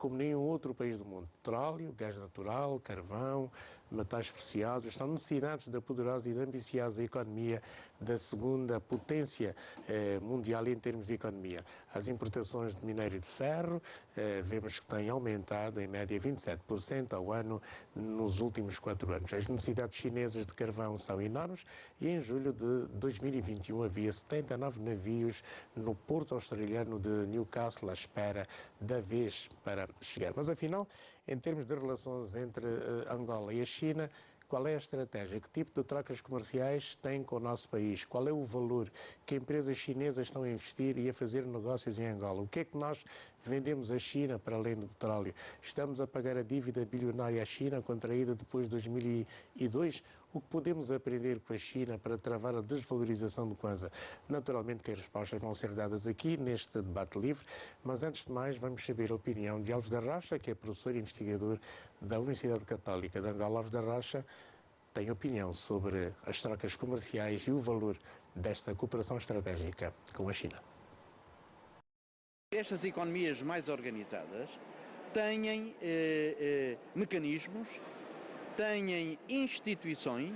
como nenhum outro país do mundo. Petróleo, gás natural, carvão, metais preciosos, são necessidades da poderosa e da ambiciosa economia da segunda potência mundial em termos de economia. As importações de minério de ferro vemos que têm aumentado em média 27% ao ano nos últimos 4 anos. As necessidades chinesas de carvão são enormes e em julho de 2021 havia 79 navios no porto australiano de Newcastle à espera da vez para chegar. Mas afinal, em termos de relações entre Angola e a China, qual é a estratégia? Que tipo de trocas comerciais tem com o nosso país? Qual é o valor que empresas chinesas estão a investir e a fazer negócios em Angola? O que é que nós vendemos à China para além do petróleo? Estamos a pagar a dívida bilionária à China contraída depois de 2002? O que podemos aprender com a China para travar a desvalorização do Kwanza? Naturalmente que as respostas vão ser dadas aqui neste debate livre, mas antes de mais vamos saber a opinião de Alves da Rocha, que é professor e investigador da Universidade Católica de Angola. Alves da Rocha tem opinião sobre as trocas comerciais e o valor desta cooperação estratégica com a China. Estas economias mais organizadas têm mecanismos, têm instituições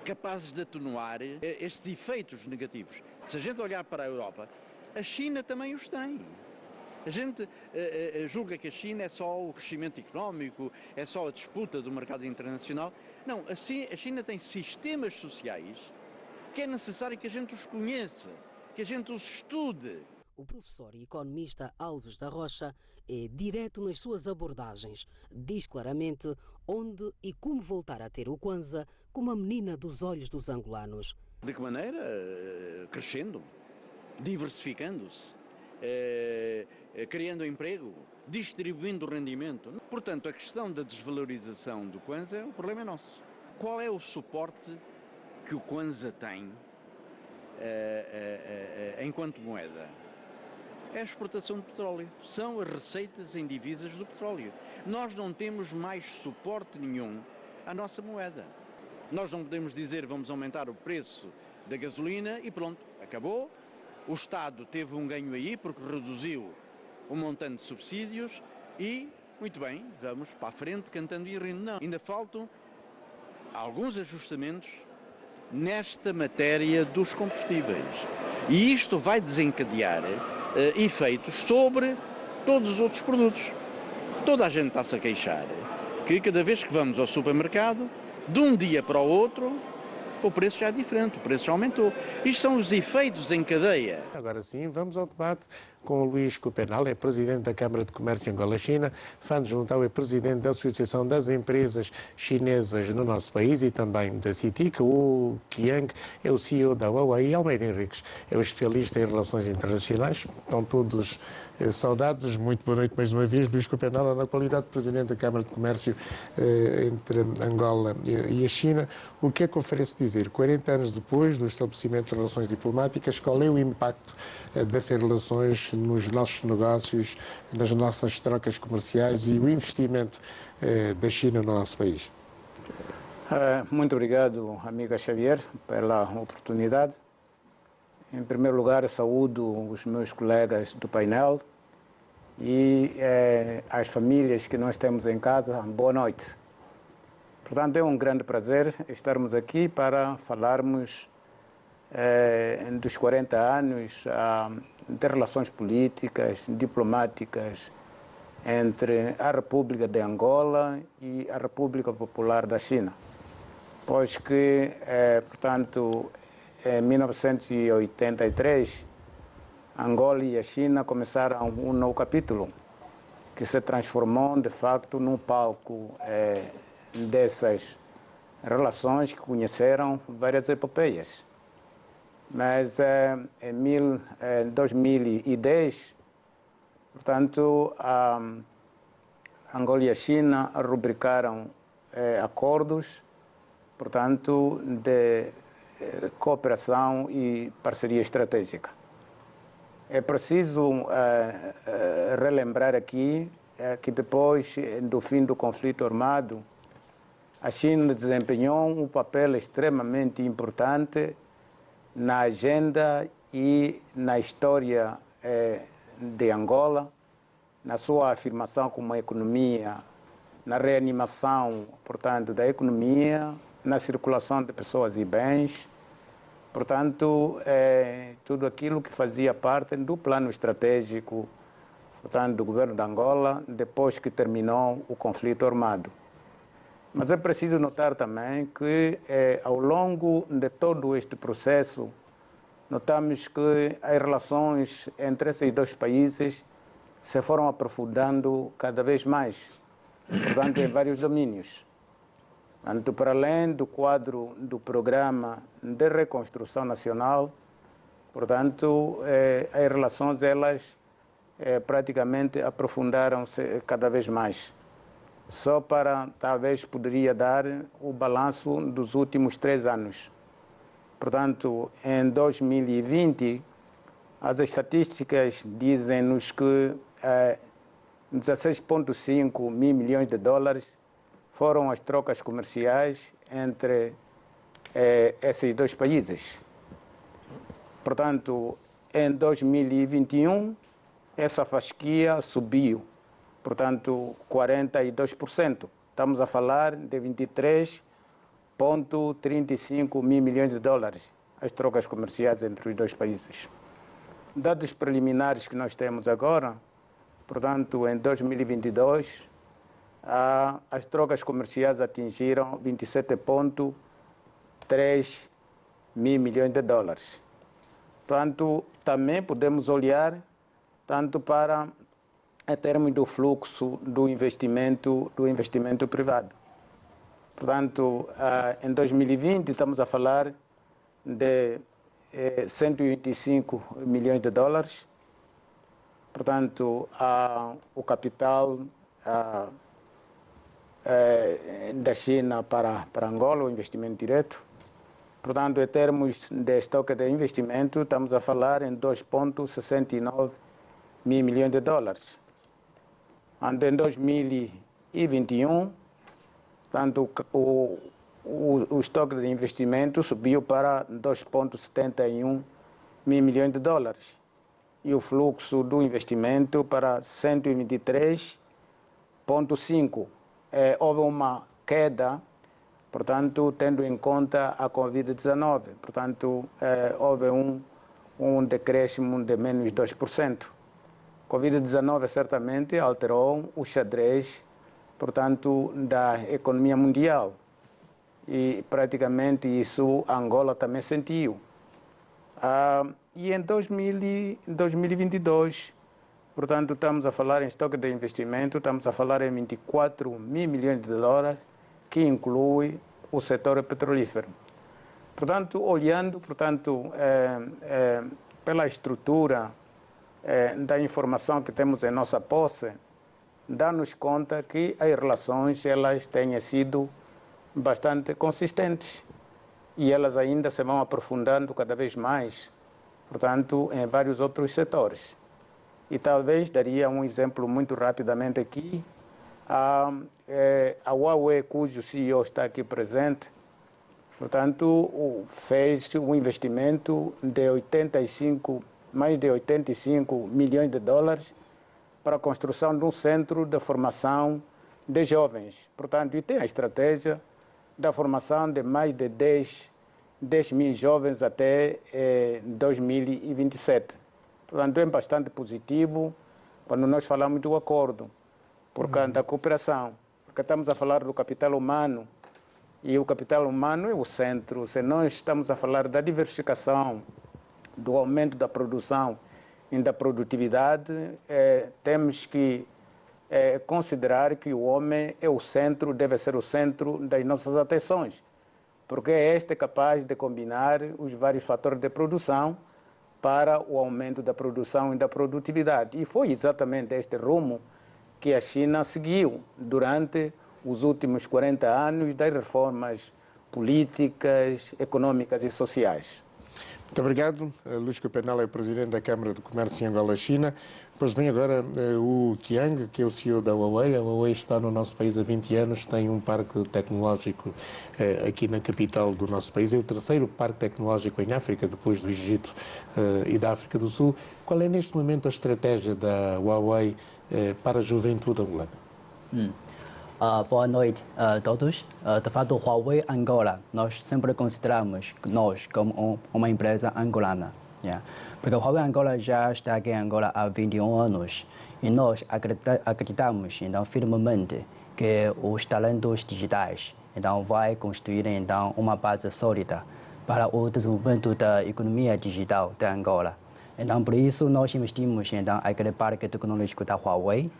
capazes de atenuar estes efeitos negativos. Se a gente olhar para a Europa, a China também os tem. A gente julga que a China é só o crescimento económico, é só a disputa do mercado internacional. Não, a China tem sistemas sociais que é necessário que a gente os conheça, que a gente os estude. O professor e economista Alves da Rocha é direto nas suas abordagens. Diz claramente onde e como voltar a ter o Kwanza como a menina dos olhos dos angolanos. De que maneira? Crescendo, diversificando-se, criando emprego, distribuindo rendimento. Portanto, a questão da desvalorização do Kwanza, o problema é nosso. Qual é o suporte que o Kwanza tem enquanto moeda? É a exportação de petróleo. São as receitas em divisas do petróleo. Nós não temos mais suporte nenhum à nossa moeda. Nós não podemos dizer vamos aumentar o preço da gasolina e pronto, acabou. O Estado teve um ganho aí porque reduziu o montante de subsídios e, muito bem, vamos para a frente cantando e rindo. Não, ainda faltam alguns ajustamentos nesta matéria dos combustíveis. E isto vai desencadear efeitos sobre todos os outros produtos. Toda a gente está-se a queixar que cada vez que vamos ao supermercado, de um dia para o outro, o preço já é diferente, o preço já aumentou. Isto são os efeitos em cadeia. Agora sim, vamos ao debate com o Luís Copenal, é presidente da Câmara de Comércio Angola-China, Fan Juntão é presidente da Associação das Empresas Chinesas no nosso país e também da CITIC. O Qiang é o CEO da Huawei e Almeida Henriques é o especialista em relações internacionais. Estão todos saudados. Muito boa noite mais uma vez. Luís Copenal, na qualidade de presidente da Câmara de Comércio entre Angola e a China, o que é que oferece dizer? 40 anos depois do estabelecimento de relações diplomáticas, qual é o impacto dessas relações nos nossos negócios, nas nossas trocas comerciais e o investimento da China no nosso país? Muito obrigado, amiga Xavier, pela oportunidade. Em primeiro lugar, saúdo os meus colegas do painel e as famílias que nós temos em casa. Boa noite. Portanto, é um grande prazer estarmos aqui para falarmos dos 40 anos de relações políticas, diplomáticas entre a República de Angola e a República Popular da China. Pois que, portanto, em 1983, Angola e a China começaram um novo capítulo, que se transformou, de facto, num palco dessas relações que conheceram várias epopeias. Mas em 2010, portanto, Angola e a China rubricaram acordos, portanto, de cooperação e parceria estratégica. É preciso relembrar aqui que depois do fim do conflito armado, a China desempenhou um papel extremamente importante na agenda e na história de Angola, na sua afirmação como uma economia, na reanimação, portanto, da economia, na circulação de pessoas e bens, portanto, tudo aquilo que fazia parte do plano estratégico, portanto, do governo de Angola, depois que terminou o conflito armado. Mas é preciso notar também que, ao longo de todo este processo, notamos que as relações entre esses dois países se foram aprofundando cada vez mais, portanto, em vários domínios. Portanto, para além do quadro do Programa de Reconstrução Nacional, portanto, as relações, elas praticamente aprofundaram-se cada vez mais. Só para, talvez, poderia dar o balanço dos últimos 3 anos. Portanto, em 2020, as estatísticas dizem-nos que 16,5 mil milhões de dólares foram as trocas comerciais entre esses dois países. Portanto, em 2021, essa fasquia subiu, portanto, 42%. Estamos a falar de 23,35 mil milhões de dólares, as trocas comerciais entre os dois países. Dados preliminares que nós temos agora, portanto, em 2022, as trocas comerciais atingiram 27,3 mil milhões de dólares. Portanto, também podemos olhar tanto para em termos do fluxo do investimento privado. Portanto, em 2020 estamos a falar de 125 milhões de dólares. Portanto, o capital da China para Angola, o investimento direto. Portanto, em termos de estoque de investimento, estamos a falar em 2,69 mil milhões de dólares. Em 2021, portanto, o estoque de investimento subiu para 2,71 mil milhões de dólares. E o fluxo do investimento para 123,5. Houve uma queda, portanto, tendo em conta a Covid-19. Portanto, houve um decréscimo de menos 2%. Covid-19 certamente alterou o xadrez, portanto, da economia mundial. E praticamente isso Angola também sentiu. E em 2022, portanto, estamos a falar em estoque de investimento, estamos a falar em 24 mil milhões de dólares, que inclui o setor petrolífero. Portanto, olhando, portanto, pela estrutura da informação que temos em nossa posse, dá-nos conta que as relações elas têm sido bastante consistentes e elas ainda se vão aprofundando cada vez mais, portanto, em vários outros setores. E talvez daria um exemplo muito rapidamente aqui. A Huawei, cujo CEO está aqui presente, portanto, fez um investimento de mais de 85 milhões de dólares para a construção de um centro de formação de jovens. Portanto, e tem a estratégia da formação de mais de 10 mil jovens até 2027. Portanto, é bastante positivo quando nós falamos do acordo, por causa da cooperação, porque estamos a falar do capital humano, e o capital humano é o centro. Se nós estamos a falar da diversificação, do aumento da produção e da produtividade, temos que considerar que o homem é o centro, deve ser o centro das nossas atenções, porque é este capaz de combinar os vários fatores de produção para o aumento da produção e da produtividade. E foi exatamente este rumo que a China seguiu durante os últimos 40 anos das reformas políticas, econômicas e sociais. Muito obrigado. Luís Capenal é o presidente da Câmara de Comércio em Angola-China. Pois bem, agora o Qiang, que é o CEO da Huawei. A Huawei está no nosso país há 20 anos, tem um parque tecnológico aqui na capital do nosso país. É o terceiro parque tecnológico em África, depois do Egito e da África do Sul. Qual é neste momento a estratégia da Huawei para a juventude angolana? Boa noite a todos. De fato, Huawei Angola, nós sempre consideramos nós como uma empresa angolana. Porque a Huawei Angola já está aqui em Angola há 21 anos e nós acreditamos então, firmemente que os talentos digitais então, vai construir então, uma base sólida para o desenvolvimento da economia digital de Angola. Então, por isso, nós investimos então, aquele parque tecnológico da Huawei.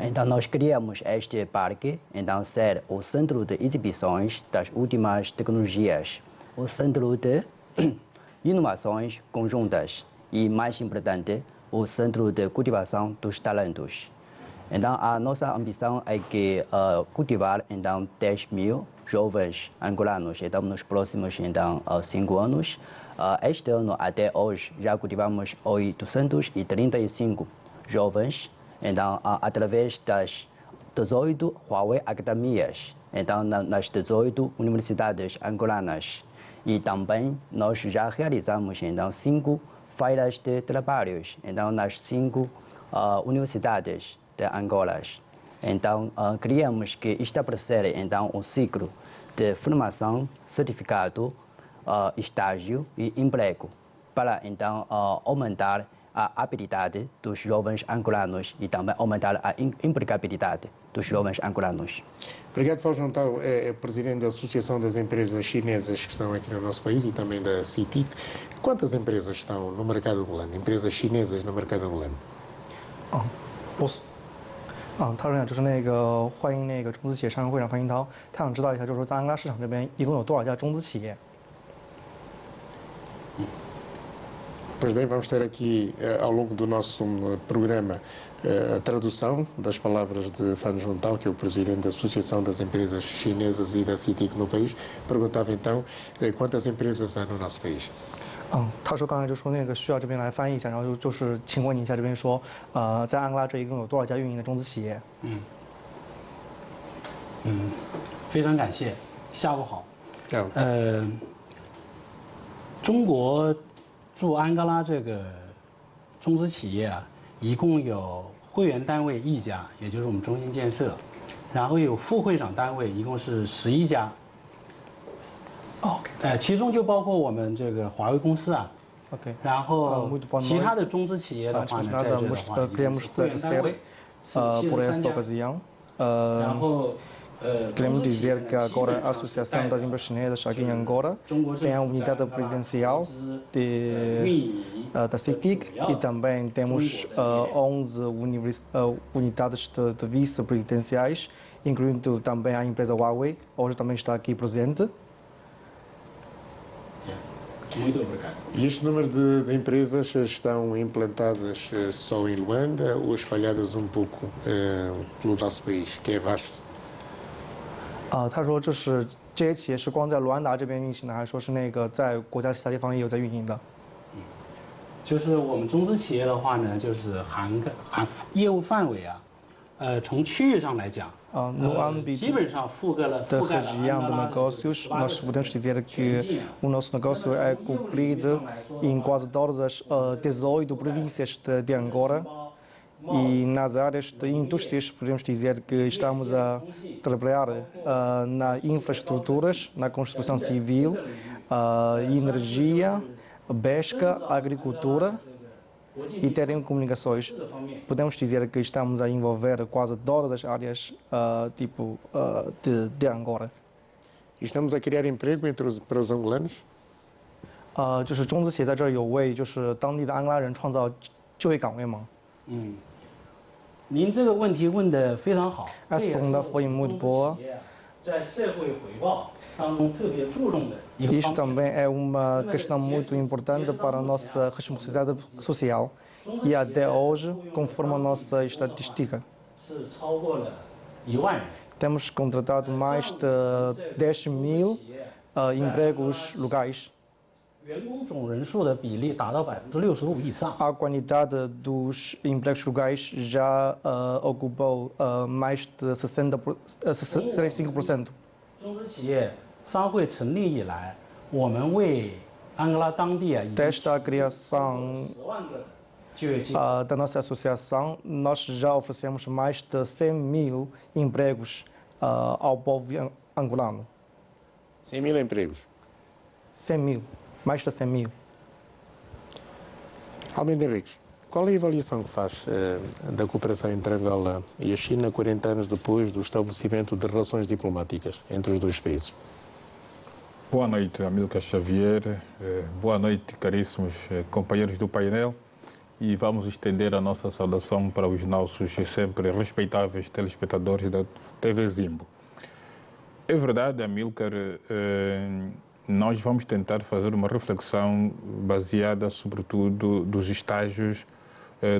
Então, nós criamos este parque, então, ser o centro de exibições das últimas tecnologias, o centro de inovações conjuntas e, mais importante, o centro de cultivação dos talentos. Então, a nossa ambição é que cultivar então, 10 mil jovens angolanos então, nos próximos então, 5 anos. Este ano, até hoje, já cultivamos 835 jovens. Então, através das 18 Huawei Academias, então, nas 18 universidades angolanas. E também nós já realizamos então, 5 feiras de trabalhos então, nas 5 universidades de Angola. Então, queríamos que estabelecer então, um ciclo de formação, certificado, estágio e emprego para então, aumentar a habilidade dos jovens angolanos e também aumentar a empregabilidade dos jovens angolanos. Obrigado, Fausto João, é presidente da Associação das Empresas Chinesas que estão aqui no nosso país e também da CITIC. Quantas empresas estão no mercado angolano, empresas chinesas no mercado angolano? 他说就是那个欢迎那个中资企业上市会长范英涛，他想知道一下，就是说在安哥拉市场这边一共有多少家中资企业？ Pois bem, vamos ter aqui ao longo do nosso programa a tradução das palavras de Fan Juntao, que é o presidente da Associação das Empresas Chinesas e da CITIC no país. Perguntava então quantas empresas há no nosso país. 他说刚才就说那个需要这边来翻译一下，然后就是请问你一下这边说，在安哥拉这一共有多少家运营的中资企业？非常感谢，下午好。 中国驻安哥拉这个中资企业啊，一共有会员单位1家，也就是我们中心建设，然后有副会长单位一共是11家。其中就包括我们这个华为公司啊。然后其他的中资企业的话呢，在这的话，会员单位是73家。然后 Queremos dizer que agora a Associação das Empresas Chinesas aqui em Angola tem a unidade presidencial da CITIC e também temos 11 unidades de vice-presidenciais, incluindo também a empresa Huawei, hoje também está aqui presente. Muito obrigado. E este número de empresas estão implantadas só em Luanda ou espalhadas um pouco pelo nosso país, que é vasto? 他说这些企业是光在卢安达这边运行的，还是说是那个在国家其他地方也有在运营的？就是我们中资企业的话呢，就是含业务范围啊，从区域上来讲，基本上覆盖了安哥拉。 Nós podemos dizer que o nosso negócio é cumprido em quase todas as 18 províncias de Angola. E nas áreas de indústrias, podemos dizer que estamos a trabalhar nas infraestruturas, na construção civil, energia, pesca, agricultura e telecomunicações. Podemos dizer que estamos a envolver quase todas as áreas de Angola. E estamos a criar emprego para os angolanos? 就是中资企业在这儿有为就是当地的安哥拉人创造就业岗位吗？ 您这个问题问得非常好。 Essa pergunta foi muito boa. 在社会回报当中特别注重的一个。 Isto também é uma questão muito importante para a nossa responsabilidade social. E até hoje, conforme a nossa estatística, temos contratado mais de 10 mil empregos locais. A quantidade dos empregos legais já ocupou mais de 65%. Desde a criação da nossa associação, nós já oferecemos mais de 100.000 empregos ao povo angolano. 100.000 empregos? 100.000, mais de 100.000. Almeida Henriques, qual é a avaliação que faz da cooperação entre Angola e a China 40 anos depois do estabelecimento de relações diplomáticas entre os dois países? Boa noite, Amílcar Xavier. Boa noite, caríssimos companheiros do painel. E vamos estender a nossa saudação para os nossos sempre respeitáveis telespectadores da TV Zimbo. É verdade, Amílcar, nós vamos tentar fazer uma reflexão baseada, sobretudo, dos estágios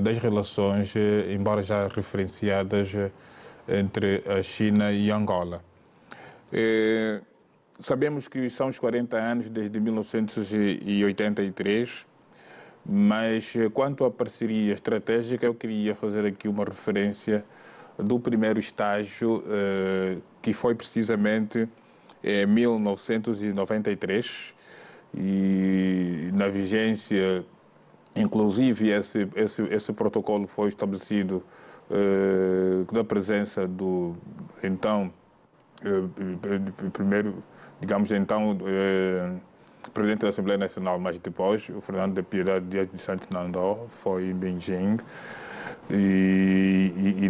das relações, embora já referenciadas, entre a China e Angola. Sabemos que são os 40 anos desde 1983, mas quanto à parceria estratégica, eu queria fazer aqui uma referência do primeiro estágio, que foi precisamente em 1993, e na vigência, inclusive esse protocolo foi estabelecido na presença do então primeiro, digamos então, presidente da Assembleia Nacional, mas depois o Fernando de Piedade Dias de Santos Nandó foi em Beijing, e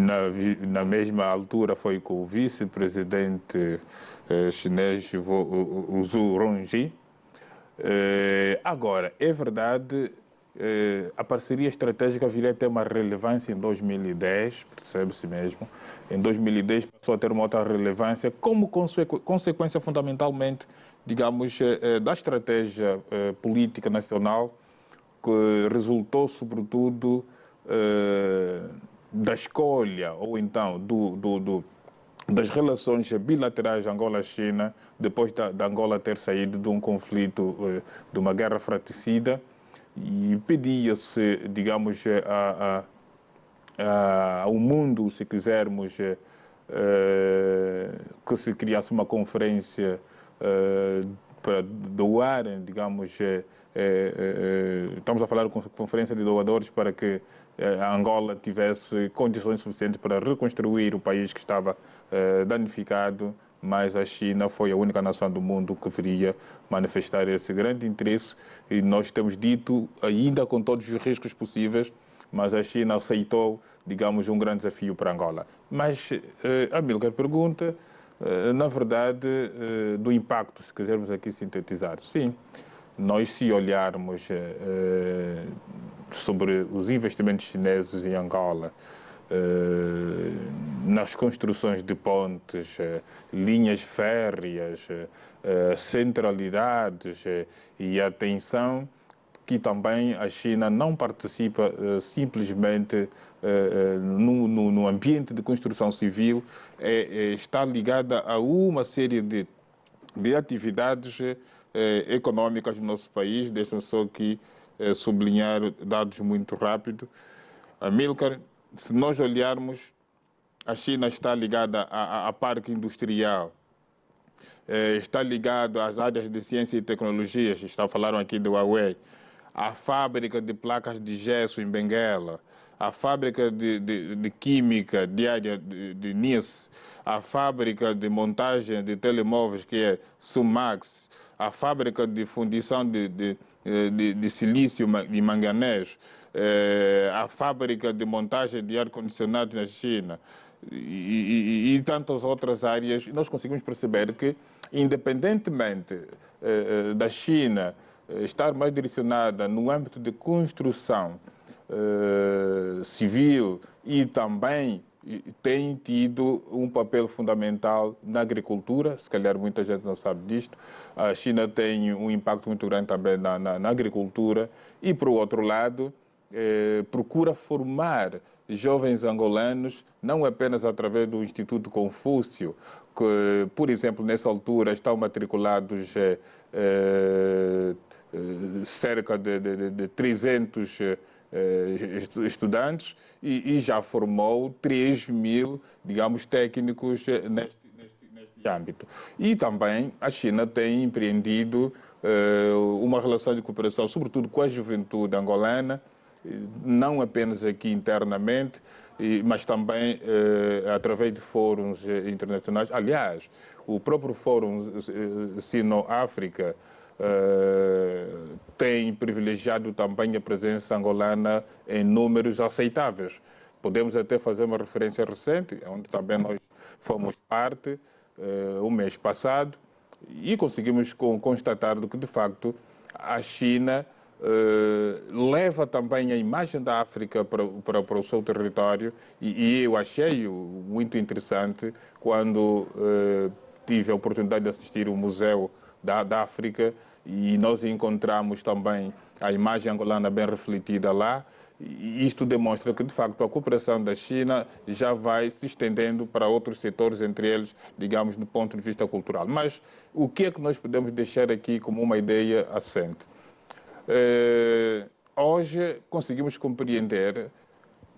na mesma altura foi com o vice-presidente chinês Zhu Rongji. Agora, é verdade, a parceria estratégica viria a ter uma relevância em 2010, percebe-se mesmo. Em 2010 passou a ter uma outra relevância como consequência fundamentalmente, digamos, da estratégia política nacional, que resultou sobretudo da escolha, ou então das relações bilaterais Angola-China, depois da Angola ter saído de um conflito, de uma guerra fratricida, e pedia-se, digamos, ao mundo, se quisermos, que se criasse uma conferência para doarem, digamos, estamos a falar de conferência de doadores para que a Angola tivesse condições suficientes para reconstruir o país que estava danificado, mas a China foi a única nação do mundo que viria manifestar esse grande interesse, e nós temos dito, ainda com todos os riscos possíveis, mas a China aceitou, digamos, um grande desafio para Angola. Mas Amílcar pergunta, na verdade, do impacto, se quisermos aqui sintetizar. Sim, nós, se olharmos sobre os investimentos chineses em Angola, nas construções de pontes, linhas férreas, centralidades e atenção, que também a China não participa simplesmente no ambiente de construção civil, está ligada a uma série de atividades econômicas do nosso país. Deixa-me só aqui sublinhar dados muito rápido. Amílcar, se nós olharmos, a China está ligada a parque industrial, está ligado às áreas de ciência e tecnologias, falaram aqui do Huawei, a fábrica de placas de gesso em Benguela, a fábrica de química diária de Nice, a fábrica de montagem de telemóveis, que é Sumax, a fábrica de fundição de silício e manganês, a fábrica de montagem de ar-condicionado na China e tantas outras áreas. Nós conseguimos perceber que, independentemente da China estar mais direcionada no âmbito de construção civil, e também tem tido um papel fundamental na agricultura, se calhar muita gente não sabe disto. A China tem um impacto muito grande também na agricultura, e, por outro lado, procura formar jovens angolanos, não apenas através do Instituto Confúcio, que, por exemplo, nessa altura estão matriculados cerca de 300 estudantes e já formou 3.000, digamos, técnicos neste âmbito. E também a China tem empreendido uma relação de cooperação, sobretudo com a juventude angolana, não apenas aqui internamente, mas também através de fóruns internacionais. Aliás, o próprio Fórum Sino-África tem privilegiado também a presença angolana em números aceitáveis. Podemos até fazer uma referência recente, onde também nós fomos parte, o mês passado, e conseguimos constatar que, de facto, a China leva também a imagem da África para o seu território, e eu achei muito interessante quando tive a oportunidade de assistir o Museu da África e nós encontramos também a imagem angolana bem refletida lá. E isto demonstra que, de facto, a cooperação da China já vai se estendendo para outros setores, entre eles, digamos, do ponto de vista cultural. Mas o que é que nós podemos deixar aqui como uma ideia assente? Hoje conseguimos compreender,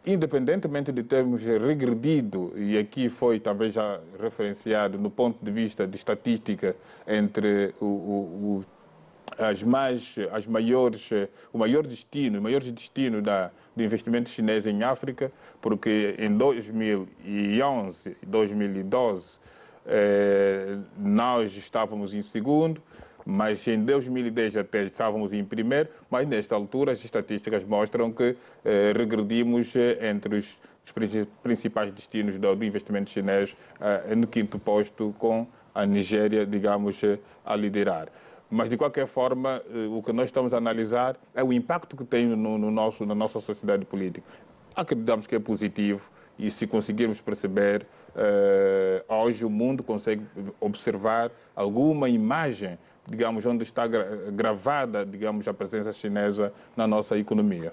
independentemente de termos regredido, e aqui foi também já referenciado no ponto de vista de estatística, entre o maior destino do investimento chinês em África, porque em 2011 e 2012 nós estávamos em segundo, mas em 2010 até estávamos em primeiro, mas nesta altura as estatísticas mostram que regredimos entre os principais destinos do investimento chinês no quinto posto, com a Nigéria, digamos, a liderar. Mas, de qualquer forma, o que nós estamos a analisar é o impacto que tem na nossa sociedade política. Acreditamos que é positivo e, se conseguirmos perceber, hoje o mundo consegue observar alguma imagem, digamos, onde está gravada, digamos, a presença chinesa na nossa economia.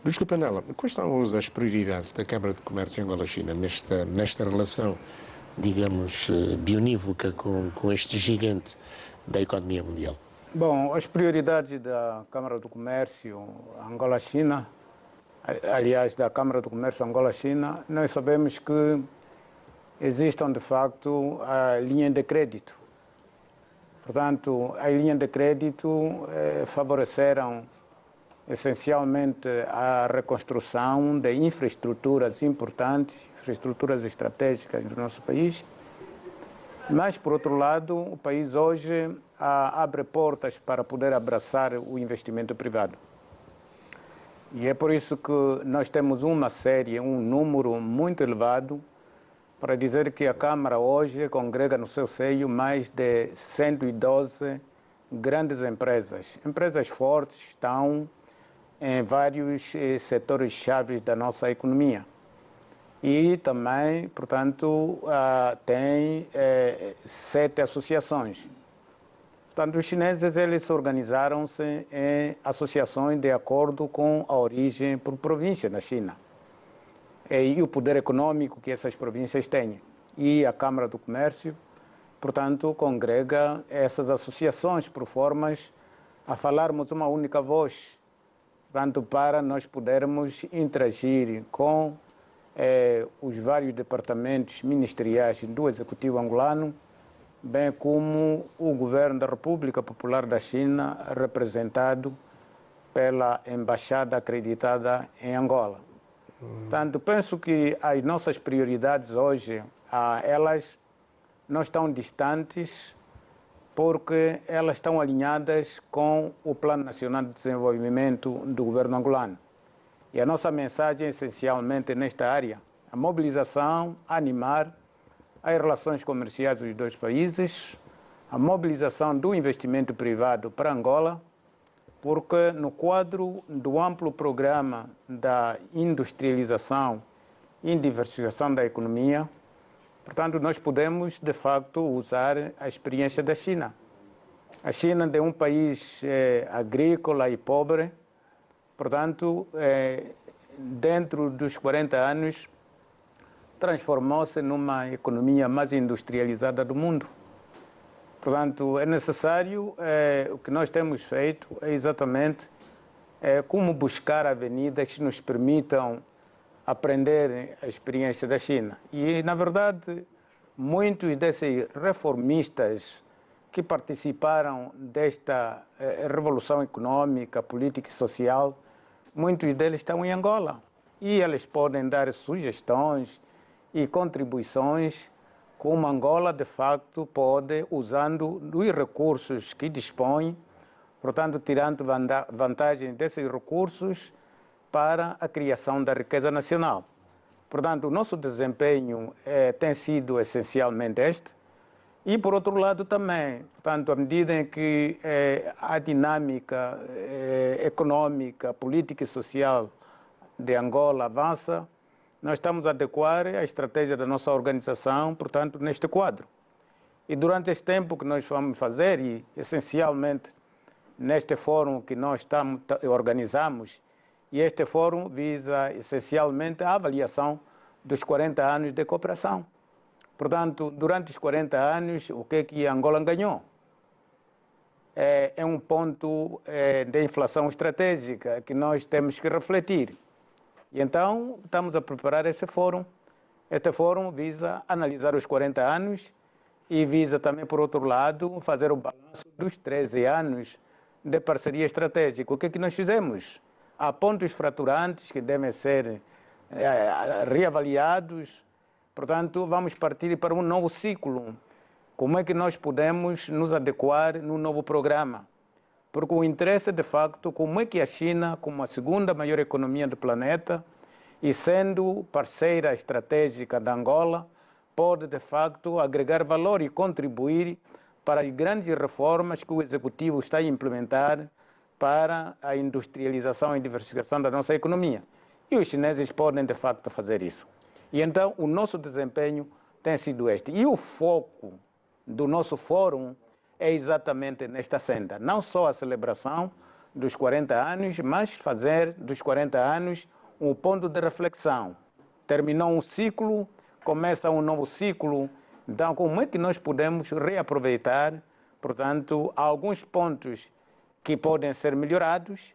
Luís Campanella, quais são as prioridades da Câmara de Comércio Angola-China nesta relação, digamos, bionívoca com este gigante da economia mundial? Bom, as prioridades da Câmara do Comércio Angola-China, aliás, da Câmara do Comércio Angola-China, nós sabemos que existem, de facto, a linha de crédito. Portanto, a linha de crédito favoreceram essencialmente a reconstrução de infraestruturas importantes, infraestruturas estratégicas do nosso país. Mas, por outro lado, o país hoje abre portas para poder abraçar o investimento privado. E é por isso que nós temos um número muito elevado, para dizer que a Câmara hoje congrega no seu seio mais de 112 grandes empresas. Empresas fortes estão em vários setores chaves da nossa economia. E também, portanto, tem 7 associações. Portanto, os chineses eles organizaram-se em associações de acordo com a origem por província na China e o poder econômico que essas províncias têm. E a Câmara do Comércio, portanto, congrega essas associações por formas a falarmos uma única voz, portanto, para nós podermos interagir com os vários departamentos ministeriais do Executivo angolano, bem como o Governo da República Popular da China, representado pela Embaixada acreditada em Angola. Portanto, penso que as nossas prioridades hoje, elas não estão distantes, porque elas estão alinhadas com o Plano Nacional de Desenvolvimento do governo angolano. E a nossa mensagem, essencialmente, nesta área, a mobilização, animar as relações comerciais dos dois países, a mobilização do investimento privado para Angola, porque no quadro do amplo programa da industrialização e diversificação da economia, portanto, nós podemos, de facto, usar a experiência da China. A China é um país agrícola e pobre, portanto, dentro dos 40 anos, transformou-se numa economia mais industrializada do mundo. Portanto, é necessário, o que nós temos feito é exatamente como buscar avenidas que nos permitam aprender a experiência da China. E, na verdade, muitos desses reformistas que participaram desta revolução econômica, política e social, muitos deles estão em Angola. E eles podem dar sugestões e contribuições como Angola, de facto, pode, usando os recursos que dispõe, portanto, tirando vantagem desses recursos para a criação da riqueza nacional. Portanto, o nosso desempenho tem sido essencialmente este. E, por outro lado, também, portanto, à medida em que a dinâmica econômica, política e social de Angola avança, nós estamos a adequar a estratégia da nossa organização, portanto, neste quadro. E durante este tempo que nós vamos fazer, e essencialmente neste fórum que nós organizamos, e este fórum visa essencialmente a avaliação dos 40 anos de cooperação. Portanto, durante os 40 anos, o que Angola ganhou? É um ponto de inflação estratégica que nós temos que refletir. E então, estamos a preparar esse fórum. Este fórum visa analisar os 40 anos e visa também, por outro lado, fazer o balanço dos 13 anos de parceria estratégica. O que nós fizemos? Há pontos fraturantes que devem ser reavaliados. Portanto, vamos partir para um novo ciclo. Como é que nós podemos nos adequar no novo programa? Porque o interesse, de facto, como é que a China, como a segunda maior economia do planeta, e sendo parceira estratégica da Angola, pode, de facto, agregar valor e contribuir para as grandes reformas que o Executivo está a implementar para a industrialização e diversificação da nossa economia. E os chineses podem, de facto, fazer isso. E então, o nosso desempenho tem sido este. E o foco do nosso fórum é exatamente nesta senda. Não só a celebração dos 40 anos, mas fazer dos 40 anos um ponto de reflexão. Terminou um ciclo, começa um novo ciclo. Então, como é que nós podemos reaproveitar, portanto, alguns pontos que podem ser melhorados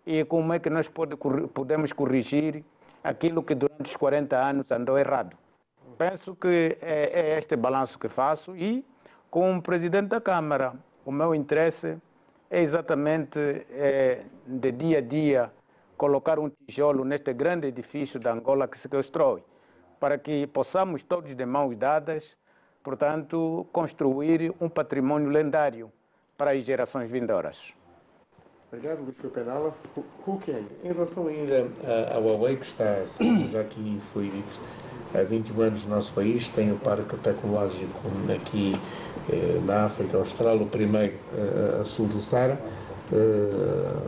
e como é que nós podemos corrigir aquilo que durante os 40 anos andou errado. Penso que é este balanço que faço e, como presidente da Câmara, o meu interesse é exatamente de dia a dia colocar um tijolo neste grande edifício da Angola que se constrói, para que possamos todos de mãos dadas, portanto, construir um patrimônio lendário para as gerações vindouras. Obrigado, Luís Penala. Huquen, em relação ainda à Huawei, que está, como já aqui foi dito, há 21 anos no nosso país, tem o parque tecnológico aqui na África Austral, o primeiro a sul do Saara.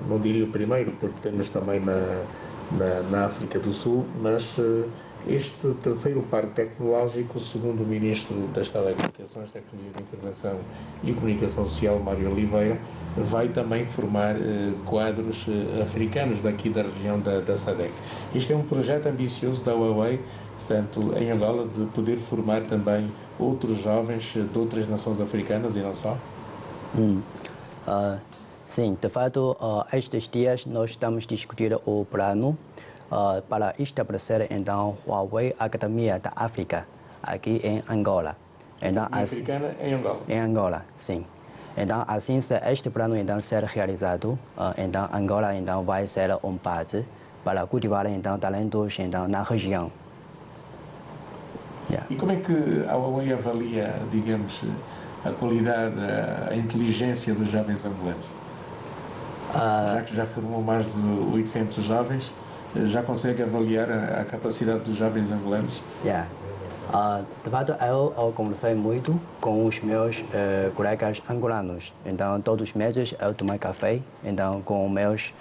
Não diria o primeiro, porque temos também na África do Sul, mas este terceiro parque tecnológico, segundo o Ministro das Telecomunicações, Tecnologia de Informação e Comunicação Social, Mário Oliveira, vai também formar quadros africanos daqui da região da SADC. Este é um projeto ambicioso da Huawei, portanto, em Angola, de poder formar também outros jovens de outras nações africanas e não só? Sim, de fato, estes dias nós estamos discutindo o plano para estabelecer, então, a Huawei Academia da África, aqui em Angola. Então, africana em Angola? Em Angola, sim. Então, assim, se este plano então ser realizado, então Angola então vai ser um base para cultivar então talentos então na região. Yeah. E como é que a Huawei avalia, digamos, a qualidade, a inteligência dos jovens angolanos? Já que já formou mais de 800 jovens, já consegue avaliar a capacidade dos jovens angolanos? Yeah. De fato, eu conversei muito com os meus colegas angolanos. Então, todos os meses eu tomei café então, com meus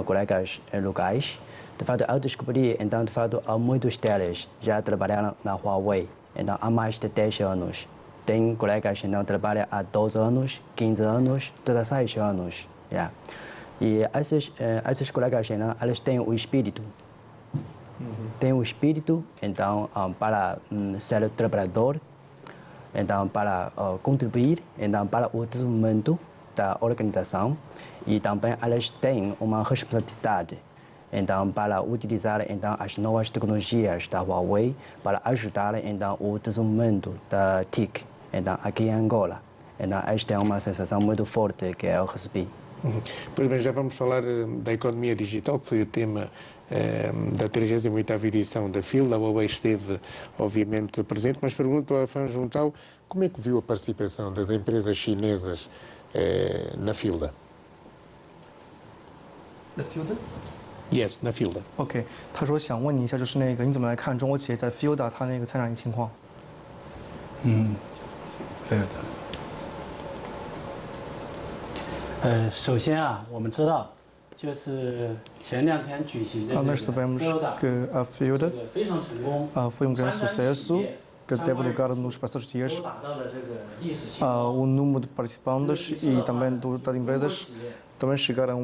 colegas locais. De fato, eu descobri, então, de fato, muitos deles já trabalharam na Huawei então, há mais de 10 anos. Tem colegas que trabalham há 12 anos, 15 anos, 16 anos. Yeah. E esses colegas, eles têm o espírito. Tem o espírito, então, para ser trabalhador. então para contribuir então para o desenvolvimento da organização e também elas têm uma responsabilidade então para utilizar então as novas tecnologias da Huawei para ajudar então o desenvolvimento da TIC então aqui em Angola. Então esta é uma sensação muito forte que eu recebi. Pois bem, já vamos falar da economia digital, que foi o tema da 38ª edição da FILDA. A Huawei esteve, obviamente, presente, mas pergunto a Fan Juntao, como é que viu a participação das empresas chinesas na FILDA? The FILDA? Yes, na FILDA. OK， 他说想问你一下，就是那个你怎么来看中国企业在 FILDA 它那个参展情况？FILDA。首先啊，我们知道，就是前2天举行的这个 FILDA 非常成功foi um grande sucesso que teve lugar nos passados dias. O número de participantes e também das empresas também chegaram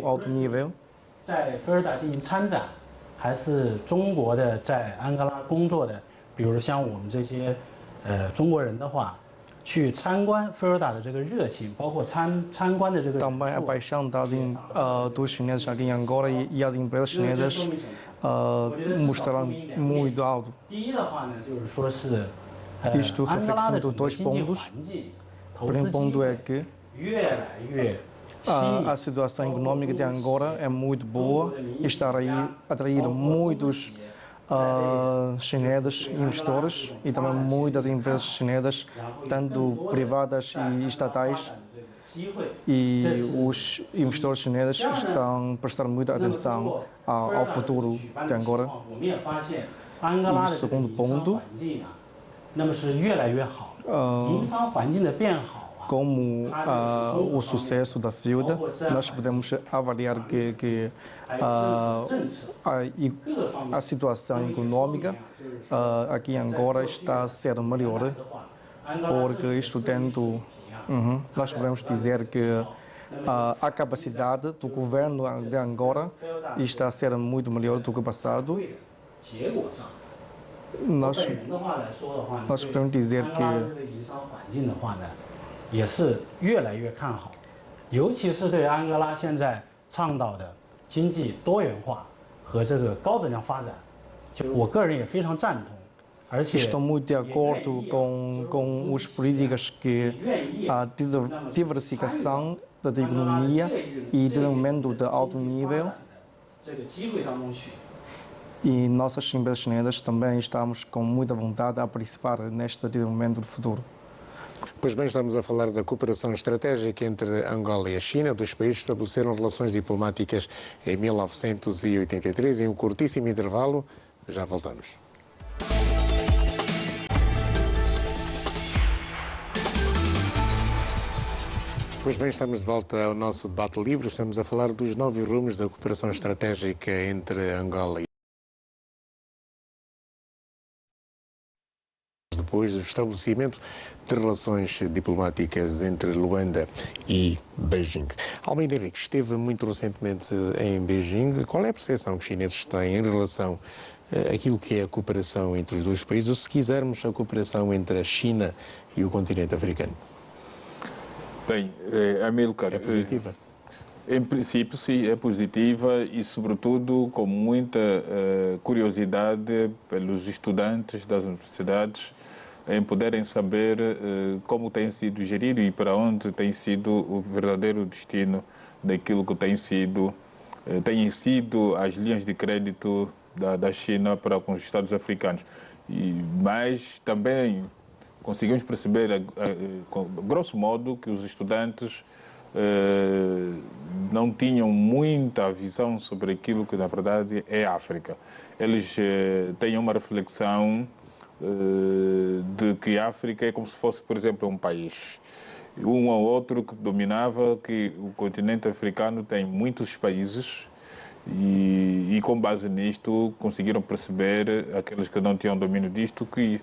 a alto nível. 在菲尔达进行参展，还是中国的在安哥拉工作的，比如像我们这些中国人的话。去参观菲尔达的这个热情，包括参观的这个。Também a paixão dos chineses aqui em Angola e as empresas chinesas mostraram muito alto. 第一的话呢，就是说是 Isto reflete dois pontos. O primeiro ponto é que a situação econômica de Angola é muito boa e está a atrair muitos chineses investidores e também muitas empresas chinesas, tanto privadas e estatais, e os investidores chineses estão a prestar muita atenção ao futuro de Angola. E o segundo ponto, como o sucesso da FILDA, nós podemos avaliar que a situação econômica aqui em Angola está a ser melhor, porque isto tendo, nós podemos dizer que a capacidade do governo de Angola está a ser muito melhor do que o passado. Nós podemos dizer que 也是越来越看好，尤其是对安哥拉现在倡导的经济多元化和这个高质量发展，就是我个人也非常赞同。而且 estou muito de acordo com as políticas que a diversificação da economia e desenvolvimento de alto nível. E nossas empresas chinesas também estamos com muita vontade a participar neste desenvolvimento do futuro. Pois bem, estamos a falar da cooperação estratégica entre Angola e a China. Os dois países estabeleceram relações diplomáticas em 1983. Em um curtíssimo intervalo, já voltamos. Pois bem, estamos de volta ao nosso debate livre. Estamos a falar dos novos rumos da cooperação estratégica entre Angola e depois do estabelecimento de relações diplomáticas entre Luanda e Beijing. Almeida Henrique esteve muito recentemente em Beijing. Qual é a percepção que os chineses têm em relação àquilo que é a cooperação entre os dois países, ou se quisermos a cooperação entre a China e o continente africano? Bem, Amílcar, é positiva? Em princípio, sim, é positiva e, sobretudo, com muita curiosidade pelos estudantes das universidades em poderem saber como tem sido gerido e para onde tem sido o verdadeiro destino daquilo que têm sido as linhas de crédito da China para com os Estados africanos. Mas também conseguimos perceber, grosso modo, que os estudantes não tinham muita visão sobre aquilo que, na verdade, é a África. Eles têm uma reflexão de que a África é como se fosse, por exemplo, um país. Um ou outro que dominava que o continente africano tem muitos países e com base nisto conseguiram perceber, aqueles que não tinham domínio disto, que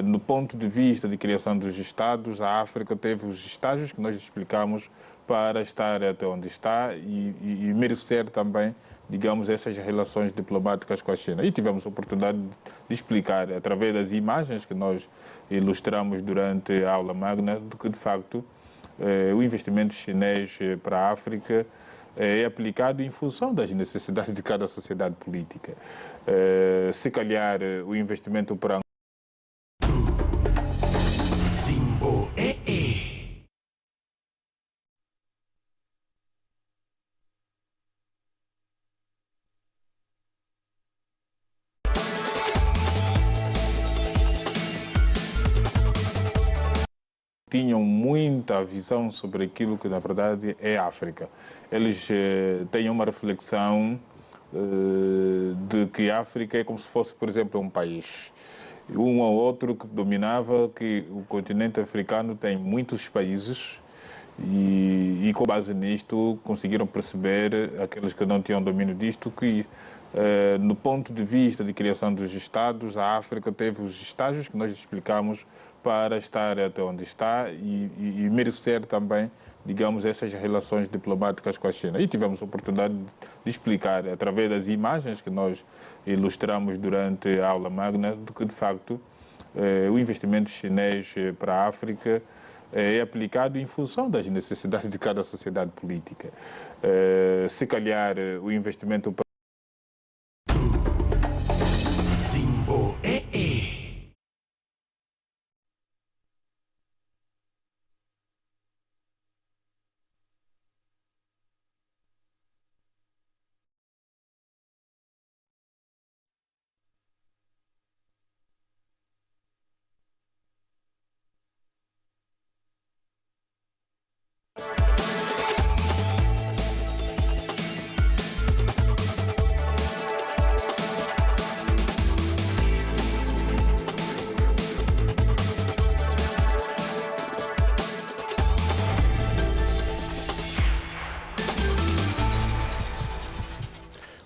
no ponto de vista de criação dos Estados, a África teve os estágios que nós explicamos para estar até onde está e merecer também, digamos, essas relações diplomáticas com a China. E tivemos a oportunidade de explicar, através das imagens que nós ilustramos durante a aula magna, de que, de facto, o investimento chinês para a África é aplicado em função das necessidades de cada sociedade política. Se calhar o investimento para tinham muita visão sobre aquilo que, na verdade, é África. Eles têm uma reflexão de que a África é como se fosse, por exemplo, um país. Um ou outro que dominava que o continente africano tem muitos países e com base nisto, conseguiram perceber, aqueles que não tinham domínio disto, que no ponto de vista de criação dos Estados, a África teve os estágios que nós explicamos para estar até onde está e merecer também, digamos, essas relações diplomáticas com a China. E tivemos a oportunidade de explicar, através das imagens que nós ilustramos durante a aula magna, de que, de facto, o investimento chinês para a África é aplicado em função das necessidades de cada sociedade política. Se calhar o investimento para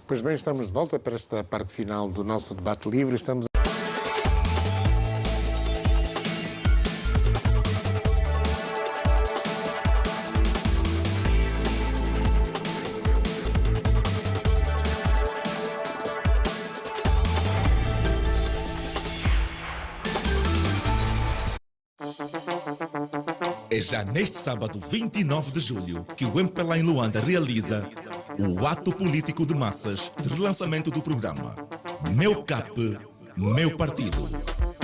Pois bem, estamos de volta para esta parte final do nosso debate livre. Estamos É já neste sábado, 29 de julho, que o MPLA em Luanda realiza o ato político de massas de relançamento do programa Meu CAP, Meu Partido,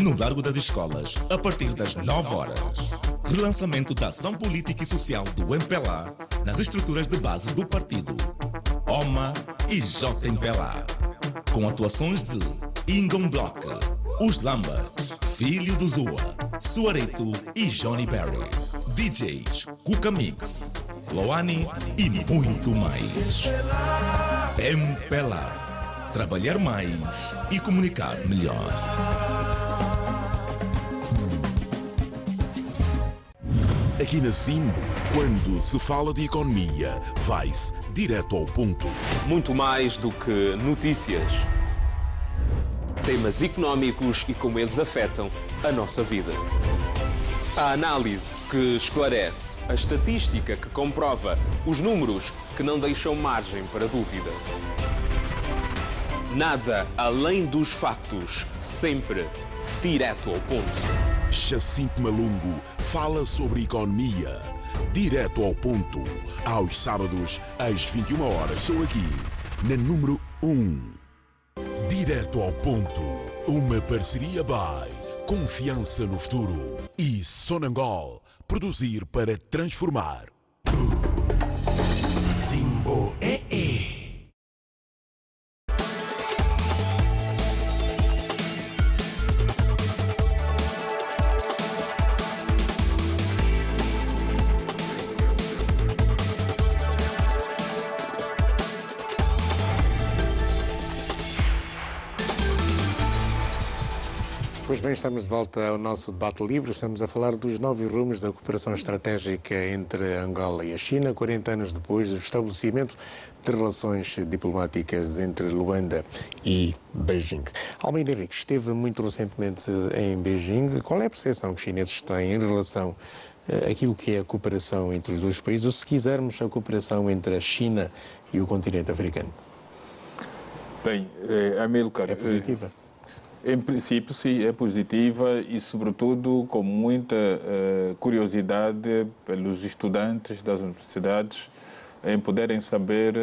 no Largo das Escolas, a partir das 9 horas. Relançamento da ação política e social do MPLA nas estruturas de base do partido, OMA e JMPLA, com atuações de Ingon Block, Os Lambas, Filho do Zua, Suareto e Johnny Berry, DJs Cuca Mix, Loani e muito mais. MPLA, trabalhar mais e comunicar melhor. Aqui na SIM, quando se fala de economia, vai-se direto ao ponto. Muito mais do que notícias. Temas económicos e como eles afetam a nossa vida. A análise que esclarece, a estatística que comprova, os números que não deixam margem para dúvida. Nada além dos factos, sempre direto ao ponto. Jacinto Malungo fala sobre economia, direto ao ponto, aos sábados às 21 horas. Sou aqui, na número 1. Direto ao ponto, uma parceria by Confiança no Futuro e Sonangol, produzir para transformar. Simbo Pois bem, estamos de volta ao nosso debate livre. Estamos a falar dos novos rumos da cooperação estratégica entre Angola e a China, 40 anos depois do estabelecimento de relações diplomáticas entre Luanda e Beijing. Almeida Henrique esteve muito recentemente em Beijing. Qual é a percepção que os chineses têm em relação aquilo que é a cooperação entre os dois países, ou se quisermos a cooperação entre a China e o continente africano? Bem, Amílcar, é positiva? Em princípio, sim, é positiva e, sobretudo, com muita curiosidade pelos estudantes das universidades em poderem saber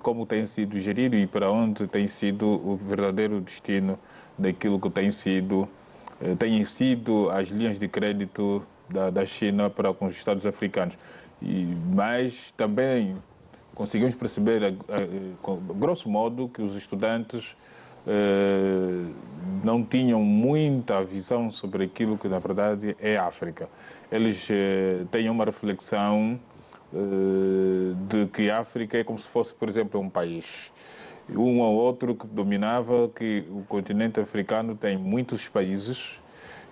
como tem sido gerido e para onde tem sido o verdadeiro destino daquilo que têm sido as linhas de crédito da China para com os Estados africanos. Mas também conseguimos perceber, grosso modo, que os estudantes não tinham muita visão sobre aquilo que, na verdade, é a África. Eles têm uma reflexão de que a África é como se fosse, por exemplo, um país. Um ou outro que dominava que o continente africano tem muitos países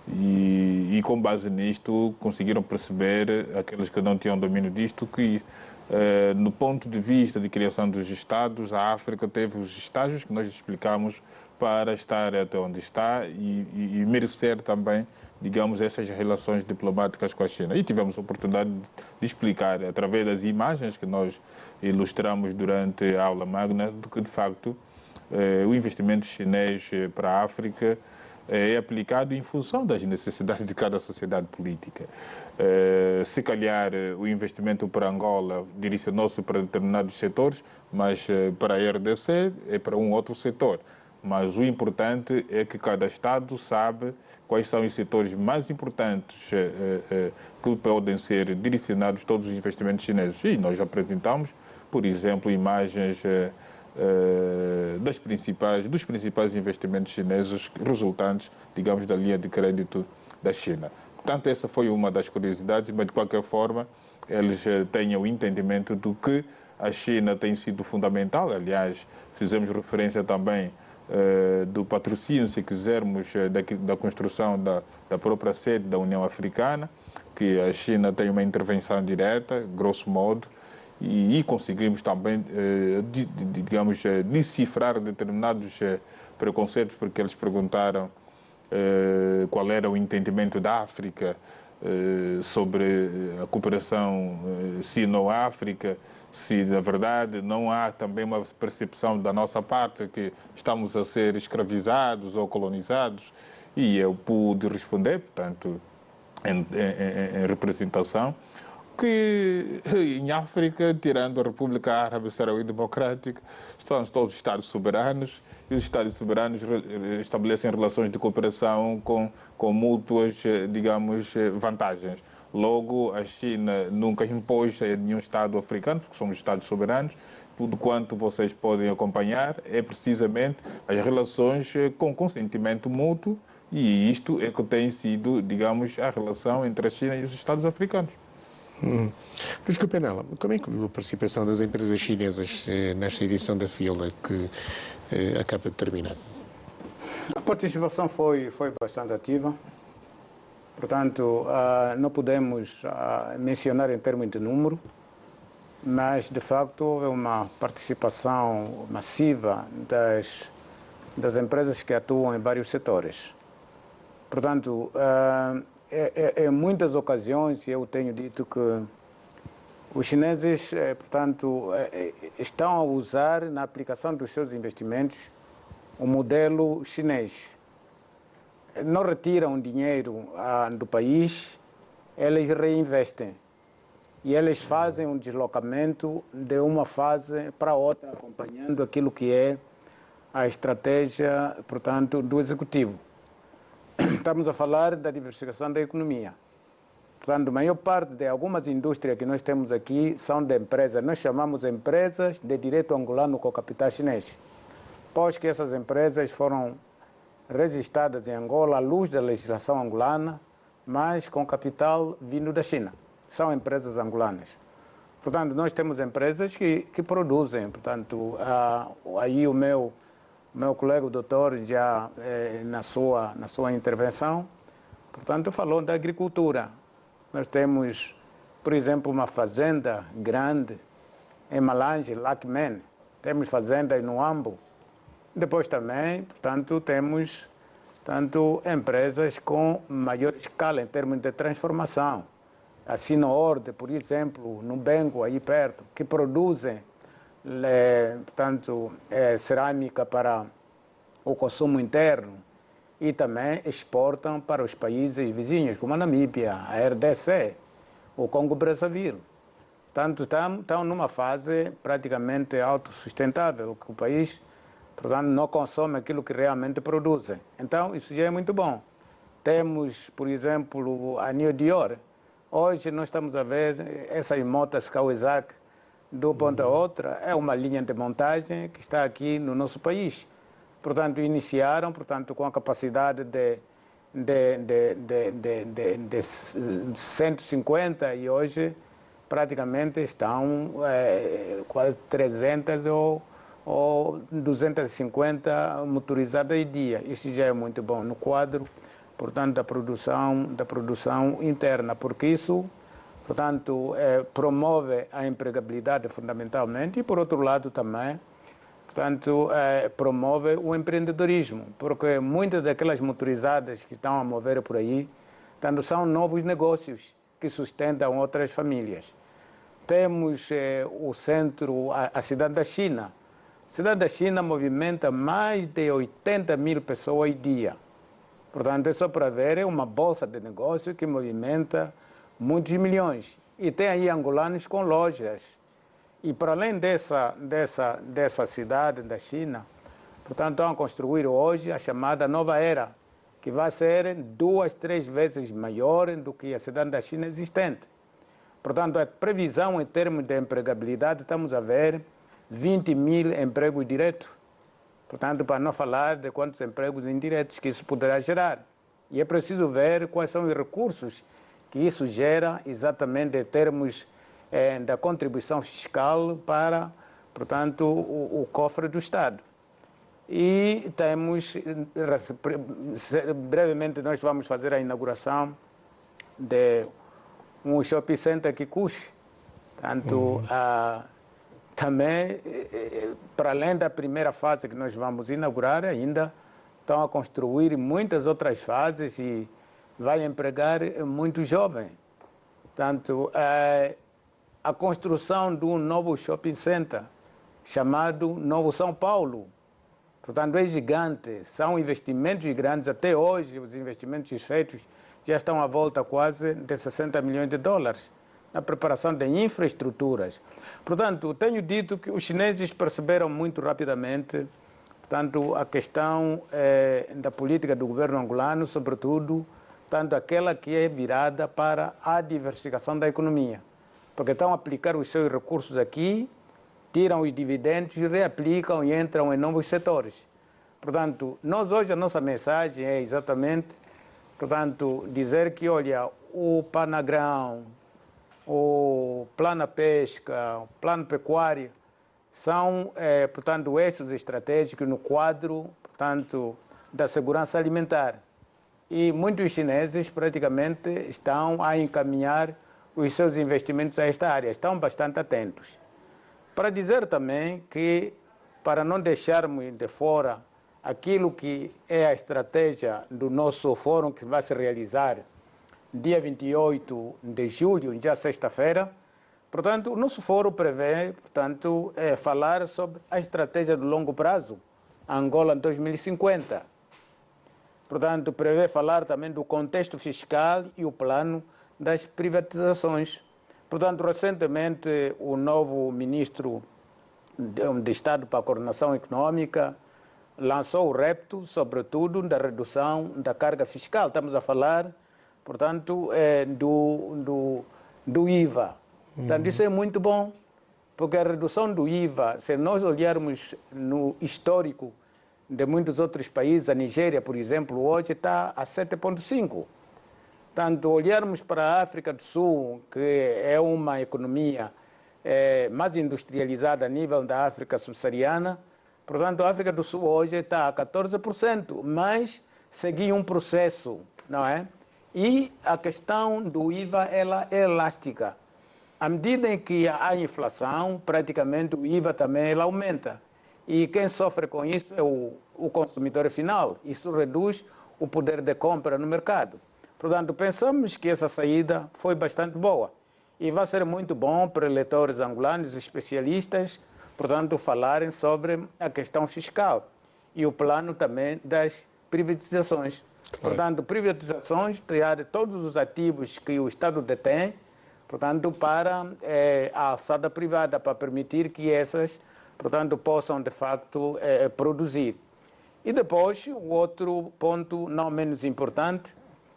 e com base nisto conseguiram perceber, aqueles que não tinham domínio disto, que no ponto de vista de criação dos Estados, a África teve os estágios que nós explicamos para estar até onde está e merecer também, digamos, essas relações diplomáticas com a China. E tivemos a oportunidade de explicar, através das imagens que nós ilustramos durante a aula magna, de que, de facto, o investimento chinês para a África é aplicado em função das necessidades de cada sociedade política. Se calhar o investimento para Angola direcionou-se para determinados setores, mas para a RDC é para um outro setor. Mas o importante é que cada Estado sabe quais são os setores mais importantes que podem ser direcionados todos os investimentos chineses. E nós apresentamos, por exemplo, imagens dos principais investimentos chineses resultantes, digamos, da linha de crédito da China. Portanto, essa foi uma das curiosidades, mas de qualquer forma, eles têm o entendimento do que a China tem sido fundamental. Aliás, fizemos referência também do patrocínio, se quisermos, da construção da própria sede da União Africana, que a China tem uma intervenção direta, grosso modo, e conseguimos também, digamos, decifrar determinados preconceitos, porque eles perguntaram qual era o entendimento da África sobre a cooperação sino-África, se na verdade não há também uma percepção da nossa parte que estamos a ser escravizados ou colonizados. E eu pude responder, portanto, em representação, que em África, tirando a República Árabe Saharaui Democrática, estão todos os Estados soberanos, e os Estados soberanos estabelecem relações de cooperação com mútuas, digamos, vantagens. Logo, a China nunca impôs a nenhum Estado africano, porque somos Estados soberanos. Tudo quanto vocês podem acompanhar é precisamente as relações com consentimento mútuo, e isto é que tem sido, digamos, a relação entre a China e os Estados africanos. Luís Campanella, como é que viu a participação das empresas chinesas nesta edição da fila que acaba de terminar? A participação foi bastante ativa. Portanto, não podemos mencionar em termos de número, mas, de facto, houve uma participação massiva das empresas que atuam em vários setores. Portanto, em muitas ocasiões, eu tenho dito que os chineses, portanto, estão a usar na aplicação dos seus investimentos o modelo chinês. Não retiram dinheiro do país, eles reinvestem. E eles fazem um deslocamento de uma fase para outra, acompanhando aquilo que é a estratégia, portanto, do executivo. Estamos a falar da diversificação da economia. Portanto, a maior parte de algumas indústrias que nós temos aqui são de empresas. Nós chamamos empresas de direito angolano com capital chinês. Pois que essas empresas foram registradas em Angola à luz da legislação angolana, mas com capital vindo da China. São empresas angolanas. Portanto, nós temos empresas que produzem. Portanto, aí o meu colega, o doutor, já na sua intervenção, portanto, falou da agricultura. Nós temos, por exemplo, uma fazenda grande em Malange, Lacmen. Temos fazenda no Ambo. Depois também, portanto, temos empresas com maior escala em termos de transformação. a Sinorte, por exemplo, no Bengo, aí perto, que produzem, portanto, cerâmica para o consumo interno e também exportam para os países vizinhos, como a Namíbia, a RDC, o Congo-Brazzaville. Portanto, estão numa fase praticamente autossustentável, que o país, portanto, não consome aquilo que realmente produzem. Então, isso já é muito bom. Temos, por exemplo, a New Dior. Hoje nós estamos a ver essas motas Kawasaki, de uma ponta a outra, é uma linha de montagem que está aqui no nosso país. Portanto, iniciaram, portanto, com a capacidade de 150 e hoje praticamente estão quase 300 ou 250 motorizadas em dia. Isso já é muito bom no quadro, portanto, da produção interna, porque isso, portanto, promove a empregabilidade fundamentalmente e, por outro lado, também, portanto, promove o empreendedorismo, porque muitas daquelas motorizadas que estão a mover por aí, portanto, são novos negócios que sustentam outras famílias. Temos o centro, a cidade da China. A cidade da China movimenta mais de 80 mil pessoas em dia. Portanto, é só para ver, é uma bolsa de negócio que movimenta muitos milhões. E tem aí angolanos com lojas. E para além dessa cidade da China, portanto, estão a construir hoje a chamada Nova Era, que vai ser 2, 3 vezes maior do que a cidade da China existente. Portanto, a previsão em termos de empregabilidade, estamos a ver 20 mil empregos diretos. Portanto, para não falar de quantos empregos indiretos que isso poderá gerar. E é preciso ver quais são os recursos que isso gera exatamente em termos da contribuição fiscal para, portanto, o cofre do Estado. E temos, brevemente, nós vamos fazer a inauguração de um shopping center Kikuchi. Portanto, também, para além da primeira fase que nós vamos inaugurar, ainda estão a construir muitas outras fases e vai empregar muitos jovens. Portanto, a construção de um novo shopping center chamado Novo São Paulo. Portanto, é gigante, são investimentos grandes. Até hoje, os investimentos feitos já estão à volta quase de 60 milhões de dólares na preparação de infraestruturas. Portanto, tenho dito que os chineses perceberam muito rapidamente, portanto, a questão da política do governo angolano, sobretudo, tanto aquela que é virada para a diversificação da economia. Porque estão a aplicar os seus recursos aqui, tiram os dividendos e reaplicam e entram em novos setores. Portanto, nós hoje a nossa mensagem é exatamente, portanto, dizer que, olha, o Panagrão, o Plano Pesca, o Plano Pecuário, são, portanto, eixos estratégicos no quadro, portanto, da segurança alimentar. E muitos chineses praticamente estão a encaminhar os seus investimentos a esta área, estão bastante atentos. Para dizer também que, para não deixarmos de fora aquilo que é a estratégia do nosso fórum que vai se realizar dia 28 de julho, já sexta-feira, portanto, o nosso fórum prevê, portanto, falar sobre a estratégia do longo prazo, Angola 2050. Portanto, prevê falar também do contexto fiscal e o plano das privatizações. Portanto, recentemente, o novo ministro de Estado para a Coordenação Econômica lançou o repto, sobretudo, da redução da carga fiscal. Estamos a falar, portanto, do IVA. Portanto, isso é muito bom, porque a redução do IVA, se nós olharmos no histórico de muitos outros países, a Nigéria, por exemplo, hoje está a 7,5%. Portanto, olharmos para a África do Sul, que é uma economia mais industrializada a nível da África subsaariana, portanto, a África do Sul hoje está a 14%, mas seguiu um processo, não é? E a questão do IVA, ela é elástica. À medida em que há inflação, praticamente o IVA também ela aumenta. E quem sofre com isso é o consumidor final. Isso reduz o poder de compra no mercado. Portanto, pensamos que essa saída foi bastante boa e vai ser muito bom para eleitores angolanos e especialistas, portanto, falarem sobre a questão fiscal e o plano também das privatizações. Claro. Portanto, privatizações, criar todos os ativos que o Estado detém, portanto, para a alçada privada, para permitir que essas, portanto, possam, de facto, produzir. E depois, o outro ponto não menos importante,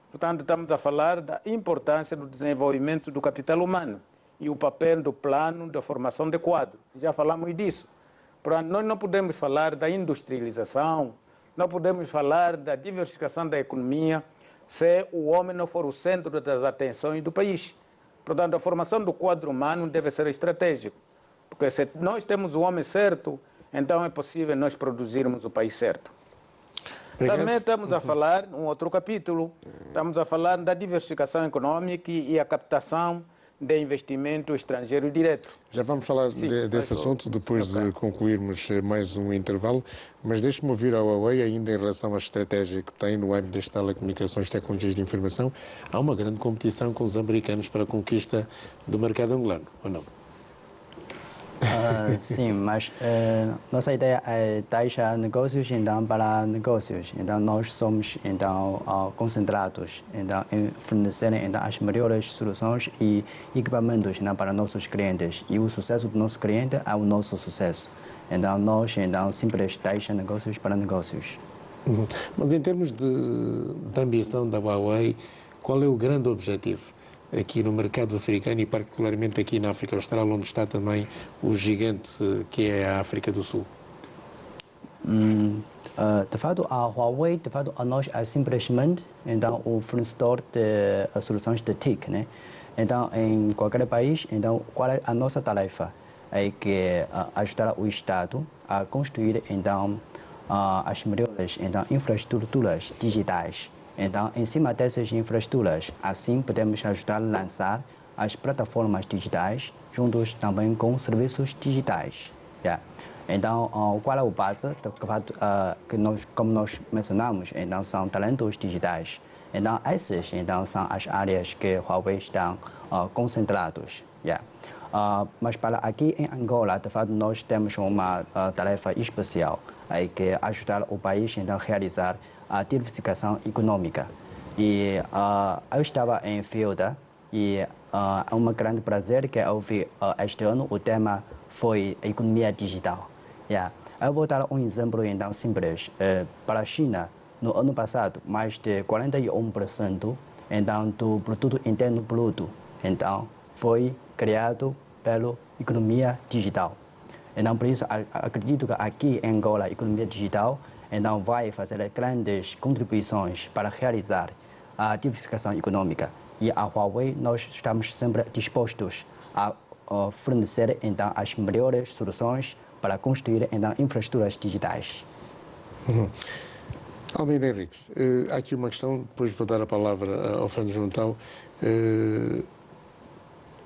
portanto, estamos a falar da importância do desenvolvimento do capital humano e o papel do plano de formação de quadro. Já falamos disso. Portanto, nós não podemos falar da industrialização, não podemos falar da diversificação da economia se o homem não for o centro das atenções do país. Portanto, a formação do quadro humano deve ser estratégica, porque se nós temos o homem certo, então é possível nós produzirmos o país certo. Obrigado. Também estamos a falar, um outro capítulo, estamos a falar da diversificação econômica e a captação de investimento estrangeiro direto. Já vamos falar desse assunto depois de concluirmos mais um intervalo, mas deixe-me ouvir a Huawei ainda em relação à estratégia que tem no âmbito das telecomunicações e tecnologias de informação. Há uma grande competição com os americanos para a conquista do mercado angolano, ou não? Sim, mas nossa ideia é deixar negócios então para negócios. Então nós somos então concentrados então em fornecerem então as melhores soluções e equipamentos então, para nossos clientes. E o sucesso do nosso cliente é o nosso sucesso. Então nós então simplesmente deixamos negócios para negócios. Mas em termos de ambição da Huawei, qual é o grande objetivo aqui no mercado africano e particularmente aqui na África Austral, onde está também o gigante que é a África do Sul? De fato, a Huawei, de fato, nós é simplesmente então, o fornecedor de soluções de TIC, né? Então, em qualquer país, então, qual é a nossa tarefa? É que ajudar o Estado a construir então, as melhores então, infraestruturas digitais. Então, em cima dessas infraestruturas, assim podemos ajudar a lançar as plataformas digitais, juntos também com serviços digitais. Yeah. Então, qual é o base? Que nós, como nós mencionamos, então, são talentos digitais. Então, essas então, são as áreas que Huawei estão concentrados. Yeah. Mas para aqui em Angola, de fato, nós temos uma tarefa especial, é que ajudar o país então, a realizar a diversificação econômica. E eu estava em Fielda e é um grande prazer que eu vi este ano o tema foi economia digital. Yeah. Eu vou dar um exemplo então simples. Para a China, no ano passado, mais de 41% então, do produto interno bruto então, foi criado pela economia digital. Então, por isso, acredito que aqui em Angola, a economia digital então vai fazer grandes contribuições para realizar a diversificação econômica. E a Huawei, nós estamos sempre dispostos a fornecer então as melhores soluções para construir então infraestruturas digitais. Almeida Henriques, há aqui uma questão, depois vou dar a palavra ao Fernando Juntão.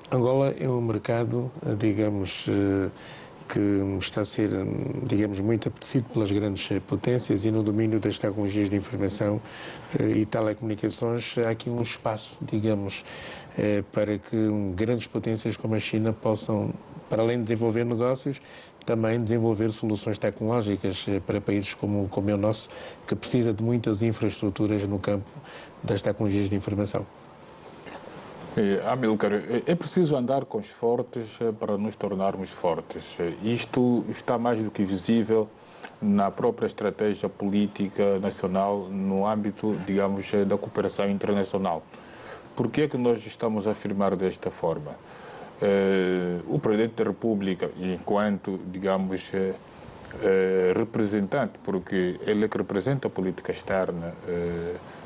Angola é um mercado, digamos, que está a ser, digamos, muito apetecido pelas grandes potências e no domínio das tecnologias de informação e telecomunicações há aqui um espaço, digamos, para que grandes potências como a China possam, para além de desenvolver negócios, também desenvolver soluções tecnológicas para países como o nosso, que precisa de muitas infraestruturas no campo das tecnologias de informação. Amílcar, é preciso andar com os fortes para nos tornarmos fortes. Isto está mais do que visível na própria estratégia política nacional no âmbito, digamos, da cooperação internacional. Por que é que nós estamos a afirmar desta forma? O Presidente da República, enquanto, digamos, representante, porque ele é que representa a política externa,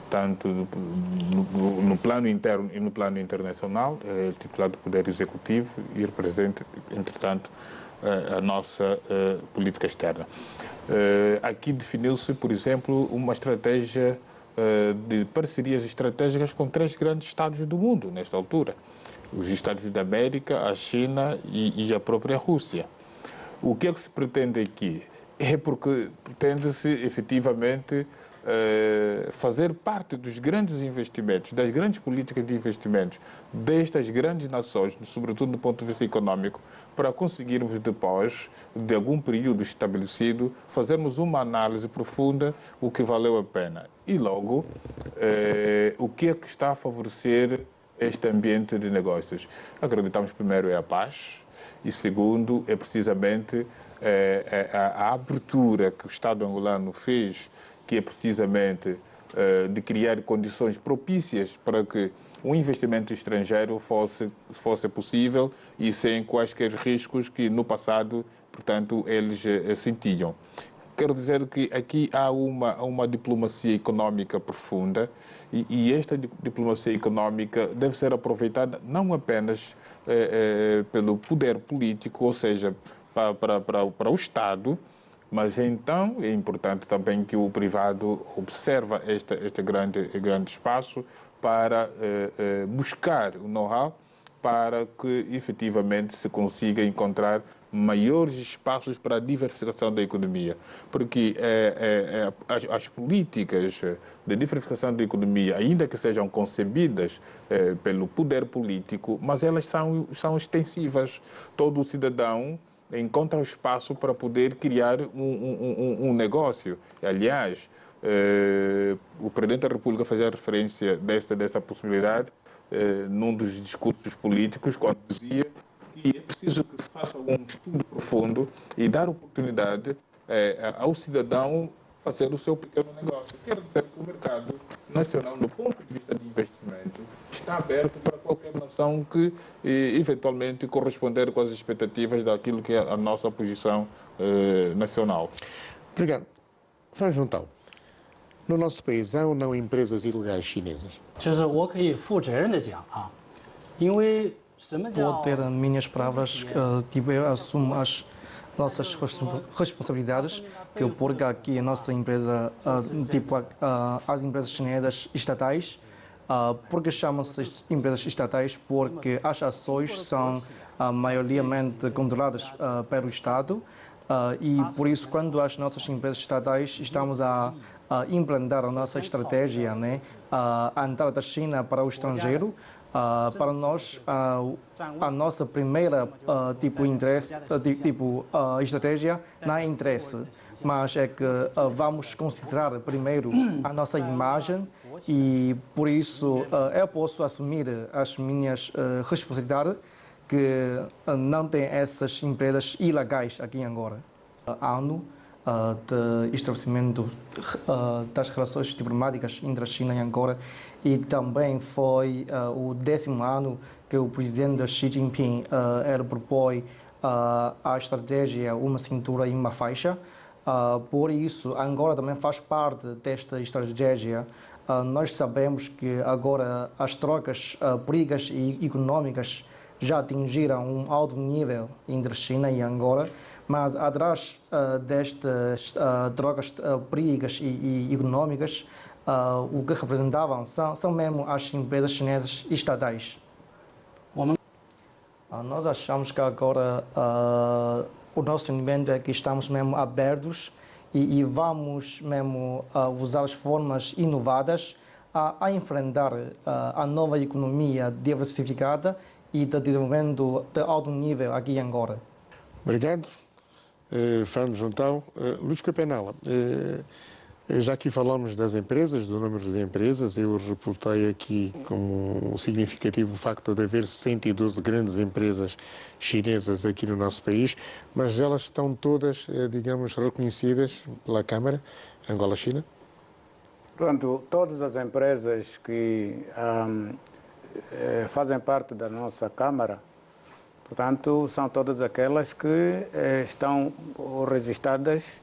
tanto no plano interno e no plano internacional, é titular do Poder Executivo e representa, entretanto, a nossa política externa. Aqui definiu-se, por exemplo, uma estratégia de parcerias estratégicas com 3 grandes Estados do mundo, nesta altura. Os Estados da América, a China e a própria Rússia. O que é que se pretende aqui? É porque pretende-se, efetivamente, fazer parte dos grandes investimentos, das grandes políticas de investimentos destas grandes nações, sobretudo do ponto de vista econômico, para conseguirmos depois de algum período estabelecido, fazermos uma análise profunda o que valeu a pena. E logo, o que é que está a favorecer este ambiente de negócios? Acreditamos primeiro é a paz e segundo é precisamente a abertura que o Estado angolano fez, que é precisamente de criar condições propícias para que um investimento estrangeiro fosse possível e sem quaisquer riscos que no passado, portanto, eles sentiam. Quero dizer que aqui há uma diplomacia econômica profunda e esta diplomacia econômica deve ser aproveitada não apenas pelo poder político, ou seja, para o Estado, mas então é importante também que o privado observe este grande espaço para buscar o know-how para que efetivamente se consiga encontrar maiores espaços para a diversificação da economia. Porque as políticas de diversificação da economia, ainda que sejam concebidas pelo poder político, mas elas são extensivas. Todo cidadão encontra o espaço para poder criar um negócio. Aliás, o Presidente da República fazia referência dessa possibilidade num dos discursos políticos, quando dizia que é preciso que se faça um estudo profundo e dar oportunidade ao cidadão fazer o seu pequeno negócio. Quer dizer que o mercado nacional, do ponto de vista de investimento, está aberto para qualquer nação que eventualmente corresponder com as expectativas daquilo que é a nossa posição nacional. Obrigado. Faz Juntão. No nosso país há ou não empresas ilegais chinesas? Vou ter minhas palavras, eu assumo as nossas responsabilidades, que porque aqui a nossa empresa, as empresas chinesas estatais, porque chamam-se empresas estatais? Porque as ações são maioriamente controladas pelo Estado e por isso quando as nossas empresas estatais estamos a implantar a nossa estratégia, né, a entrada da China para o estrangeiro, para nós, a nossa primeira interesse, estratégia não é interesse, mas é que vamos considerar primeiro a nossa imagem e por isso eu posso assumir as minhas responsabilidades que não tem essas empresas ilegais aqui em Angola. Ano de estabelecimento das relações diplomáticas entre a China e Angola e também foi o 10º ano que o presidente Xi Jinping ele propõe a estratégia uma cintura e uma faixa. Por isso, Angola também faz parte desta estratégia. Nós sabemos que agora as trocas políticas e econômicas já atingiram um alto nível entre China e Angola, mas atrás destas trocas políticas e econômicas, o que representavam são mesmo as empresas chinesas estatais. Nós achamos que agora o nosso entendimento é que estamos mesmo abertos e vamos mesmo usar as formas inovadas a enfrentar a nova economia diversificada e de desenvolvimento de alto nível aqui em Angola. Obrigado. Fernando Juntão. Luís Capenela, já aqui falamos das empresas, do número de empresas. Eu reportei aqui como significativo o facto de haver 112 grandes empresas chinesas aqui no nosso país, mas elas estão todas, digamos, reconhecidas pela Câmara Angola-China? Pronto, todas as empresas que fazem parte da nossa Câmara, portanto, são todas aquelas que estão registradas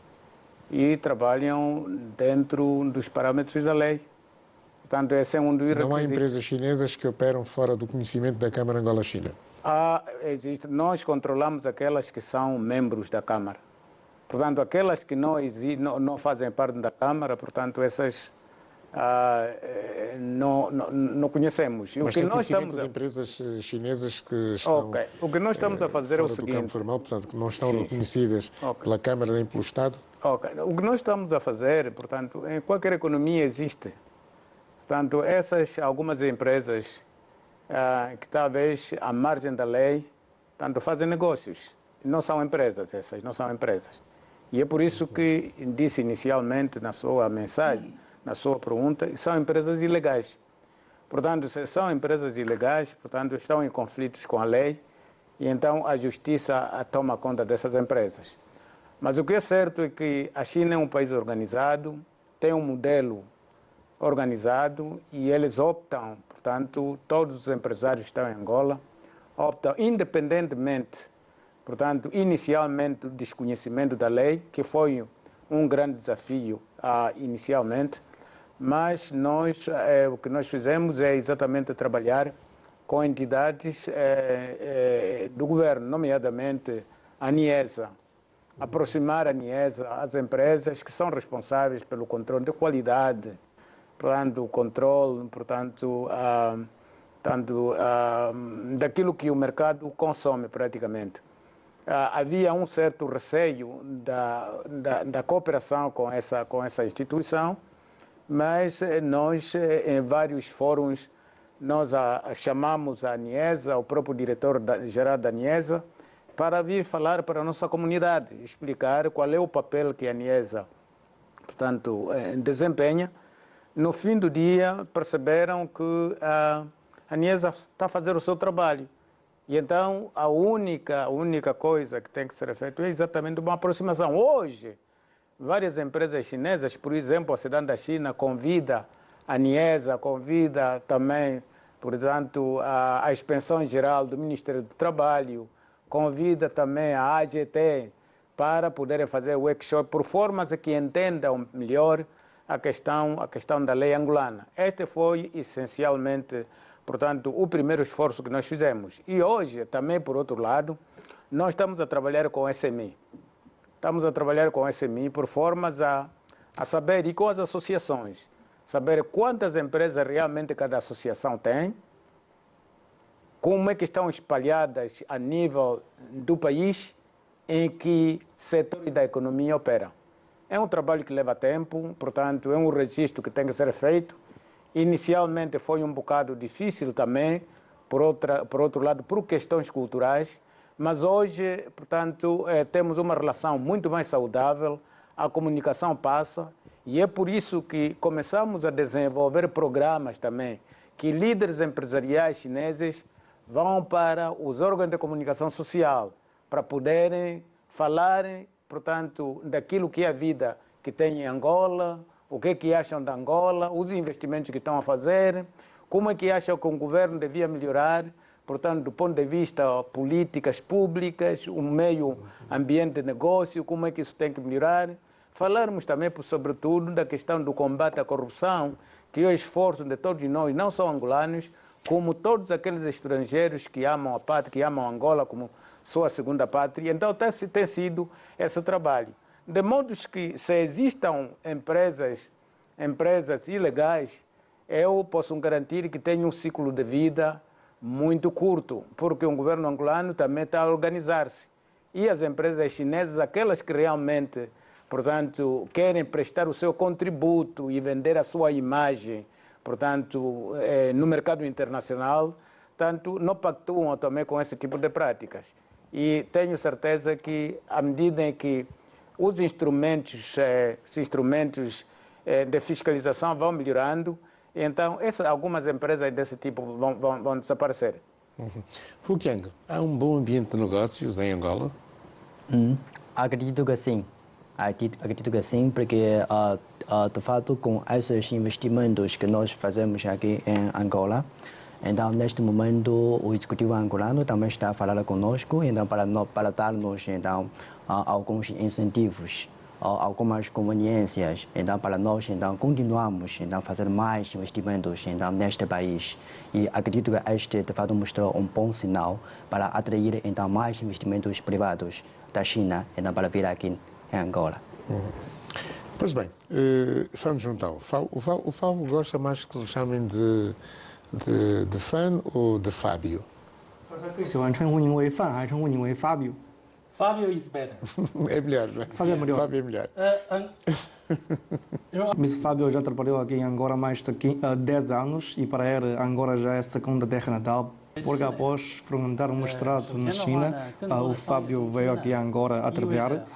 e trabalham dentro dos parâmetros da lei. Portanto, esse é um dos requisitos. Não há empresas chinesas que operam fora do conhecimento da Câmara Angola-China? Existe. Nós controlamos aquelas que são membros da Câmara. Portanto, aquelas que não fazem parte da Câmara, portanto, essas não conhecemos. Mas tem conhecimento de empresas chinesas que estão o que nós estamos a fazer é o seguinte, do campo formal, portanto, que não estão reconhecidas pela Câmara nem pelo Estado? O que nós estamos a fazer, portanto, em qualquer economia existe. Portanto, algumas empresas que talvez à margem da lei, tanto fazem negócios. Não são empresas essas, não são empresas. E é por isso que disse inicialmente na sua mensagem, na sua pergunta, que são empresas ilegais. Portanto, se são empresas ilegais, portanto, estão em conflitos com a lei e então a justiça toma conta dessas empresas. Mas o que é certo é que a China é um país organizado, tem um modelo organizado e eles optam, portanto, todos os empresários que estão em Angola, optam independentemente, portanto, inicialmente do desconhecimento da lei, que foi um grande desafio inicialmente, mas o que nós fizemos é exatamente trabalhar com entidades do governo, nomeadamente a NIESA, aproximar a NIESA às empresas que são responsáveis pelo controle de qualidade, portanto, o controle, portanto, daquilo que o mercado consome praticamente. Havia um certo receio da cooperação com essa instituição, mas nós, em vários fóruns, nós chamamos a NIESA, o próprio diretor-geral da NIESA, para vir falar para a nossa comunidade, explicar qual é o papel que a NIESA, portanto, desempenha. No fim do dia, perceberam que a NIESA está a fazer o seu trabalho. E então, a única coisa que tem que ser feita é exatamente uma aproximação. Hoje, várias empresas chinesas, por exemplo, a cidade da China convida a NIESA, convida também, portanto, a Inspeção Geral do Ministério do Trabalho, convida também a AGT para poderem fazer workshop por formas que entendam melhor a questão da lei angolana. Este foi essencialmente, portanto, o primeiro esforço que nós fizemos. E hoje, também por outro lado, nós estamos a trabalhar com o SMI. Estamos a trabalhar com o SMI por formas a saber, e com as associações, saber quantas empresas realmente cada associação tem, como é que estão espalhadas a nível do país, em que setores da economia operam. É um trabalho que leva tempo, portanto, é um registro que tem que ser feito. Inicialmente foi um bocado difícil também, por outro lado, por questões culturais, mas hoje, portanto, temos uma relação muito mais saudável, a comunicação passa, e é por isso que começamos a desenvolver programas também, que líderes empresariais chineses vão para os órgãos de comunicação social, para poderem falar, portanto, daquilo que é a vida que tem em Angola, o que é que acham da Angola, os investimentos que estão a fazer, como é que acham que o governo devia melhorar, portanto, do ponto de vista políticas públicas, o meio ambiente de negócio, como é que isso tem que melhorar. Falarmos também, sobretudo, da questão do combate à corrupção, que é o esforço de todos nós, não só angolanos, como todos aqueles estrangeiros que amam a pátria, que amam Angola como sua segunda pátria. Então, tem sido esse trabalho. De modo que, se existam empresas ilegais, eu posso garantir que tem um ciclo de vida muito curto, porque o governo angolano também está a organizar-se. E as empresas chinesas, aquelas que realmente, portanto, querem prestar o seu contributo e vender a sua imagem, portanto, no mercado internacional, tanto não pactuam também com esse tipo de práticas. E tenho certeza que, à medida em que os instrumentos de fiscalização vão melhorando, então algumas empresas desse tipo vão desaparecer. Fu Kiang, há um bom ambiente de negócios em Angola? Acredito que sim. Acredito que sim, porque de fato com esses investimentos que nós fazemos aqui em Angola, então neste momento o executivo angolano também está a falar conosco, então para dar-nos então alguns incentivos, algumas conveniências, então para nós então continuamos então fazer mais investimentos então neste país. E acredito que este de fato mostrou um bom sinal para atrair então mais investimentos privados da China então para vir aqui em Angola. Pois bem, vamos juntar. O Fábio gosta mais que lhe chamem de Fan ou de Fábio? 最喜欢称呼您为范还是称呼您为 Fábio? Fábio is better. É melhor, não é? Fábio é melhor. Fábio é melhor. Mr. Fábio já trabalhou aqui em Angola há mais de 10 anos e para ele Angola já é a segunda terra natal. Porque após frequentar um mestrado na China, o Fábio veio aqui a Angola a trabalhar.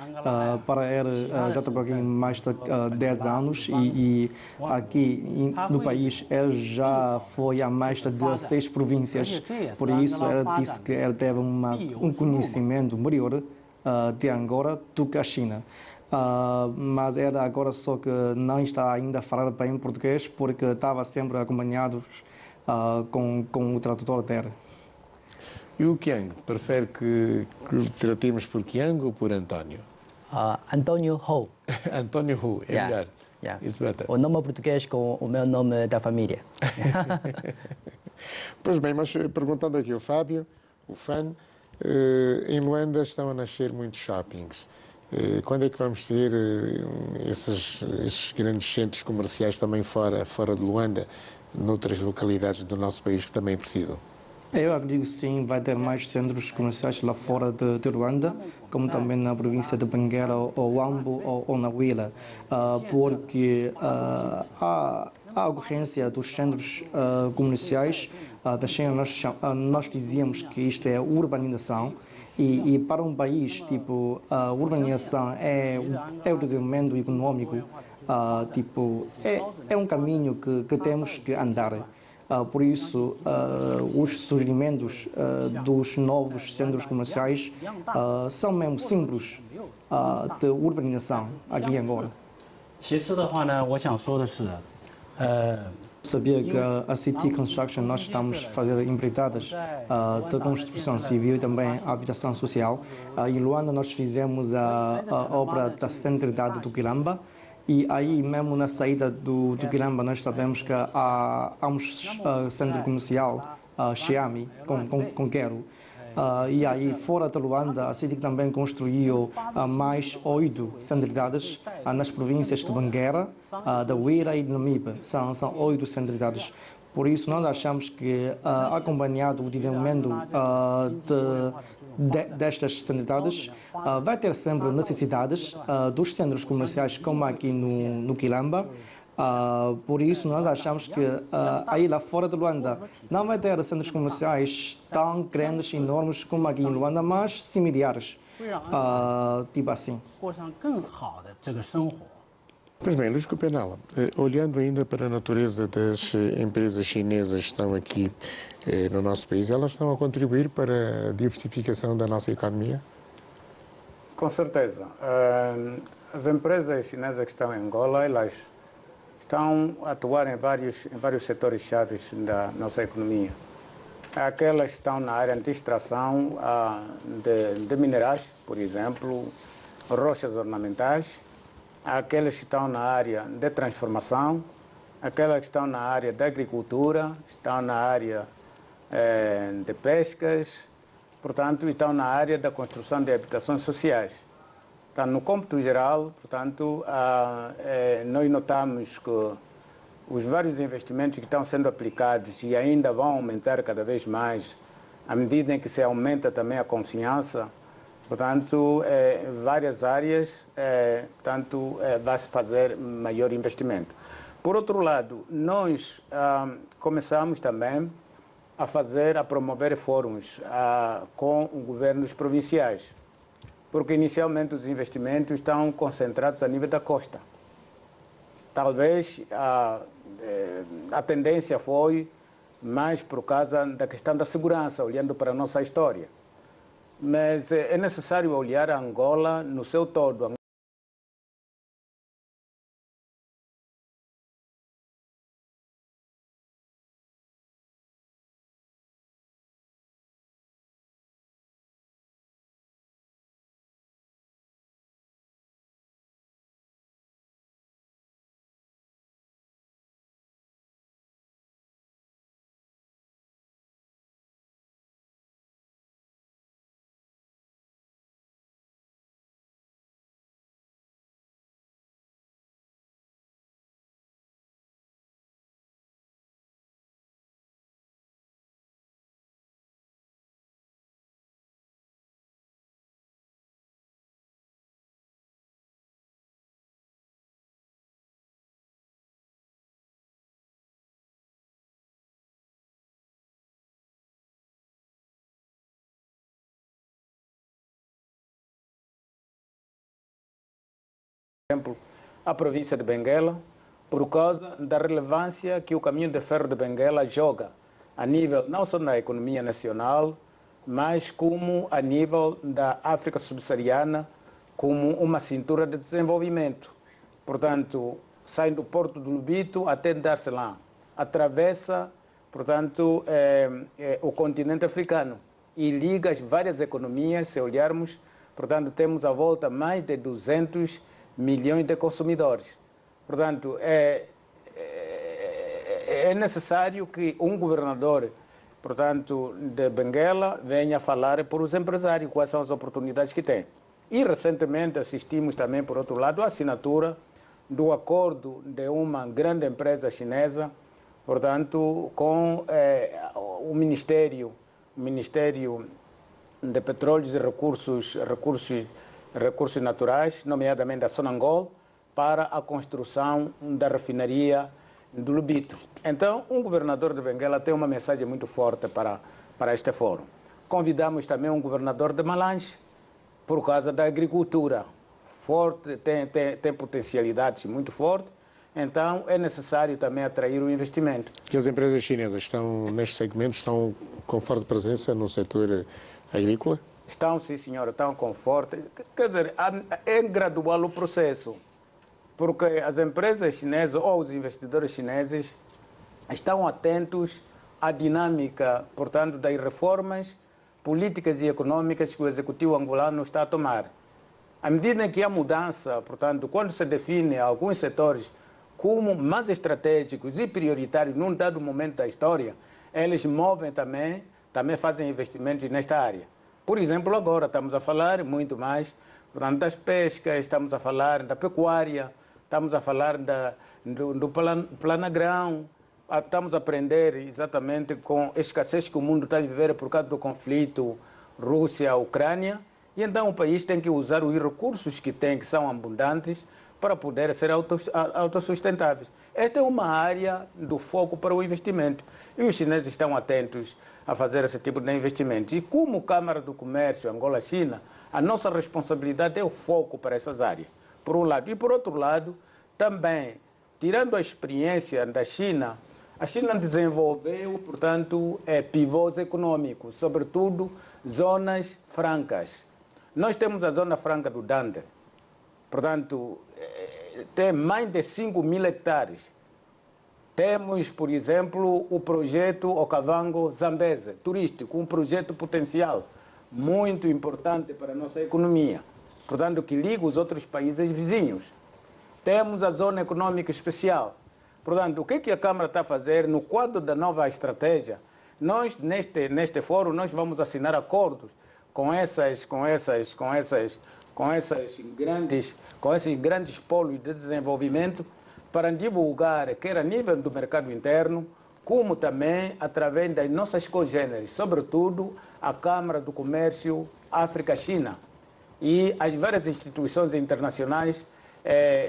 Para ele já trabalhou aqui mais de 10 anos e aqui no país ele já foi a mais de 16 províncias. Por isso ele disse que ele teve um conhecimento melhor de Angola do que a China. Mas ele agora só que não está ainda a falar bem português porque estava sempre acompanhado com o tradutor dele. E o Qiang? Prefere que lhe tratemos por Qiang ou por António? António Ho. António Ho, é melhor. It's better. O nome português com o meu nome da família. Pois bem, mas perguntando aqui ao Fábio, o Fan, em Luanda estão a nascer muitos shoppings. Quando é que vamos ter esses grandes centros comerciais também fora de Luanda, noutras localidades do nosso país que também precisam? Eu acredito que sim, vai ter mais centros comerciais lá fora de Luanda, como também na província de Benguela, ou Huambo, ou na Huila, porque a ocorrência dos centros comerciais da China, nós dizíamos que isto é urbanização, e para um país, tipo, a urbanização é o desenvolvimento econômico, tipo, é um caminho que temos que andar. Por isso, os surgimentos dos novos centros comerciais são mesmo símbolos de urbanização aqui em Angola. Sabia que a City Construction nós estamos a fazer empreitadas de construção civil e também habitação social. Em Luanda nós fizemos a obra da centralidade do Quilamba. E aí, mesmo na saída do Quilamba, nós sabemos que há um centro comercial, Xiami, com Quero. E aí, fora de Luanda, a City também construiu mais 8 centralidades nas províncias de Benguela, da Huila e de Namibe. São 8 centralidades. Por isso, nós achamos que, acompanhado o desenvolvimento destas centralidades, vai ter sempre necessidades dos centros comerciais, como aqui no Quilamba. Por isso, nós achamos que aí lá fora de Luanda não vai ter centros comerciais tão grandes, enormes como aqui em Luanda, mas similares, tipo assim. Pois bem, Luís Copenala, olhando ainda para a natureza das empresas chinesas que estão aqui no nosso país, elas estão a contribuir para a diversificação da nossa economia? Com certeza. As empresas chinesas que estão em Angola, elas estão a atuar em vários setores chaves da nossa economia. Aquelas que estão na área de extração de minerais, por exemplo, rochas ornamentais, aquelas que estão na área de transformação, aquelas que estão na área da agricultura, estão na área de pescas, portanto, estão na área da construção de habitações sociais. Então, no cômputo geral, portanto, nós notamos que os vários investimentos que estão sendo aplicados e ainda vão aumentar cada vez mais, à medida em que se aumenta também a confiança, portanto, várias áreas, vai-se fazer maior investimento. Por outro lado, nós começamos também a promover fóruns com governos provinciais, porque inicialmente os investimentos estão concentrados a nível da costa. Talvez a tendência foi mais por causa da questão da segurança, olhando para a nossa história. Mas é necessário olhar a Angola no seu todo. à província de Benguela, por causa da relevância que o caminho de ferro de Benguela joga, a nível não só na economia nacional, mas como a nível da África subsaariana, como uma cintura de desenvolvimento. Portanto, sai do porto do Lobito até Dar es Salaam, atravessa, portanto, o continente africano e liga as várias economias. Se olharmos, portanto, temos à volta mais de 200 milhões de consumidores. Portanto, é necessário que um governador, portanto, de Benguela venha falar para os empresários quais são as oportunidades que tem. E recentemente assistimos também, por outro lado, à assinatura do acordo de uma grande empresa chinesa, portanto, com o Ministério de Petróleos e Recursos Naturais, nomeadamente da Sonangol, para a construção da refinaria do Lobito. Então, um governador de Benguela tem uma mensagem muito forte para este fórum. Convidamos também um governador de Malange, por causa da agricultura forte, tem potencialidades muito fortes, então é necessário também atrair o investimento. E as empresas chinesas estão neste segmento, estão com forte presença no setor agrícola? Estão, sim, senhora, estão com forte. Quer dizer, é gradual o processo, porque as empresas chinesas ou os investidores chineses estão atentos à dinâmica, portanto, das reformas políticas e econômicas que o executivo angolano está a tomar. À medida que há mudança, portanto, quando se define alguns setores como mais estratégicos e prioritários num dado momento da história, eles movem também fazem investimentos nesta área. Por exemplo, agora estamos a falar muito mais, portanto, das pescas, estamos a falar da pecuária, estamos a falar do planagrão, estamos a aprender exatamente com a escassez que o mundo está a viver por causa do conflito Rússia-Ucrânia, e então o país tem que usar os recursos que tem, que são abundantes, para poder ser autossustentáveis. Esta é uma área do foco para o investimento, e os chineses estão atentos a fazer esse tipo de investimento. E como Câmara do Comércio Angola-China, a nossa responsabilidade é o foco para essas áreas, por um lado. E por outro lado, também, tirando a experiência da China, a China desenvolveu, portanto, pivôs econômicos, sobretudo zonas francas. Nós temos a zona franca do Dande, portanto, tem mais de 5.000 hectares. Temos, por exemplo, o projeto Okavango-Zambeze, turístico, um projeto potencial muito importante para a nossa economia, portanto, que liga os outros países vizinhos. Temos a zona econômica especial. Portanto, o que a Câmara está a fazer no quadro da nova estratégia? Nós, neste fórum, nós vamos assinar acordos com esses grandes polos de desenvolvimento para divulgar, quer a nível do mercado interno, como também através das nossas congêneres, sobretudo a Câmara do Comércio África-China e as várias instituições internacionais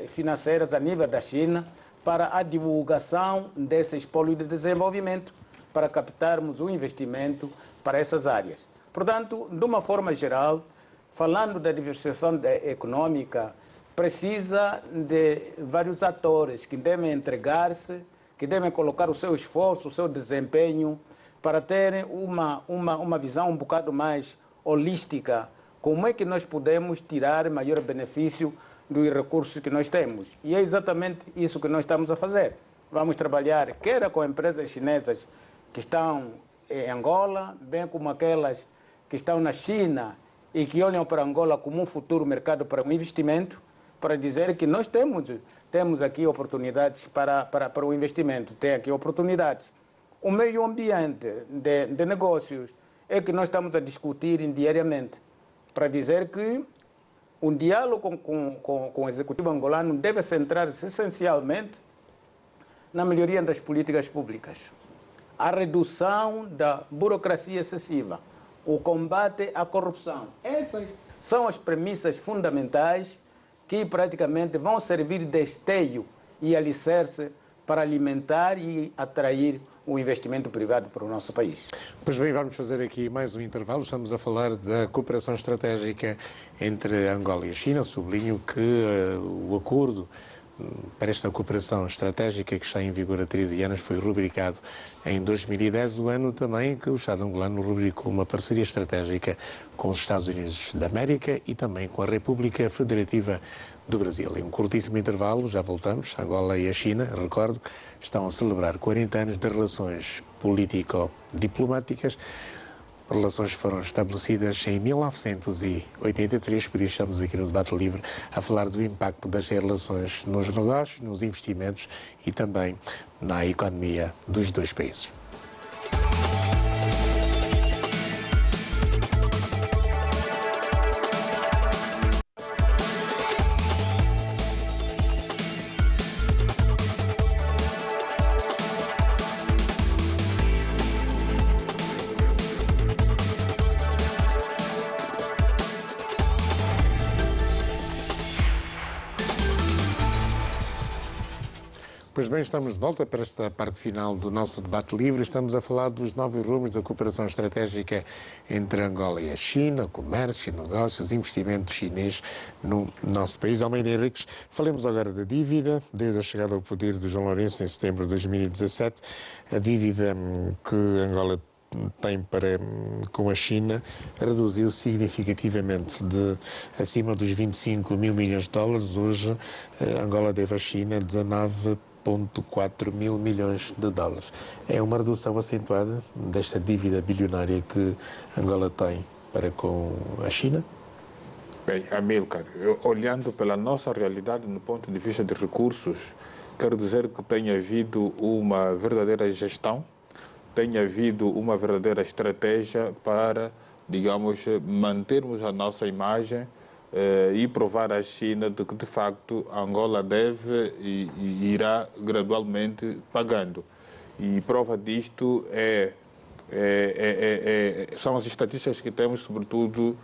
financeiras a nível da China, para a divulgação desses polos de desenvolvimento, para captarmos o investimento para essas áreas. Portanto, de uma forma geral, falando da diversificação econômica, precisa de vários atores que devem entregar-se, que devem colocar o seu esforço, o seu desempenho, para terem uma visão um bocado mais holística. Como é que nós podemos tirar maior benefício dos recursos que nós temos? E é exatamente isso que nós estamos a fazer. Vamos trabalhar, quer com empresas chinesas que estão em Angola, bem como aquelas que estão na China e que olham para Angola como um futuro mercado para o investimento, para dizer que nós temos aqui oportunidades para o investimento, tem aqui oportunidades. O meio ambiente de negócios é que nós estamos a discutir diariamente, para dizer que um diálogo com o executivo angolano deve centrar-se essencialmente na melhoria das políticas públicas, a redução da burocracia excessiva, o combate à corrupção. Essas são as premissas fundamentais que praticamente vão servir de esteio e alicerce para alimentar e atrair o investimento privado para o nosso país. Pois bem, vamos fazer aqui mais um intervalo. Estamos a falar da cooperação estratégica entre Angola e a China. Sublinho que o acordo para esta cooperação estratégica que está em vigor há 13 anos foi rubricado em 2010, o ano também que o Estado angolano rubricou uma parceria estratégica com os Estados Unidos da América e também com a República Federativa do Brasil. Em um curtíssimo intervalo, já voltamos, Angola e a China, recordo, estão a celebrar 40 anos de relações político-diplomáticas. Relações foram estabelecidas em 1983, por isso estamos aqui no Debate Livre a falar do impacto das relações nos negócios, nos investimentos e também na economia dos dois países. Pois bem, estamos de volta para esta parte final do nosso debate livre. Estamos a falar dos novos rumos da cooperação estratégica entre Angola e a China, comércio, negócios, investimento chinês no nosso país. Almeida Henriques, falemos agora da dívida. Desde a chegada ao poder de João Lourenço em setembro de 2017, a dívida que Angola tem com a China reduziu significativamente de acima dos 25 mil milhões de dólares. Hoje, Angola deve à China 19,4 mil milhões de dólares. É uma redução acentuada desta dívida bilionária que Angola tem para com a China? Bem, Amílcar, olhando pela nossa realidade no ponto de vista de recursos, quero dizer que tem havido uma verdadeira gestão, tem havido uma verdadeira estratégia para, digamos, mantermos a nossa imagem e provar à China de que, de facto, Angola deve e irá gradualmente pagando. E prova disto são as estatísticas que temos, sobretudo,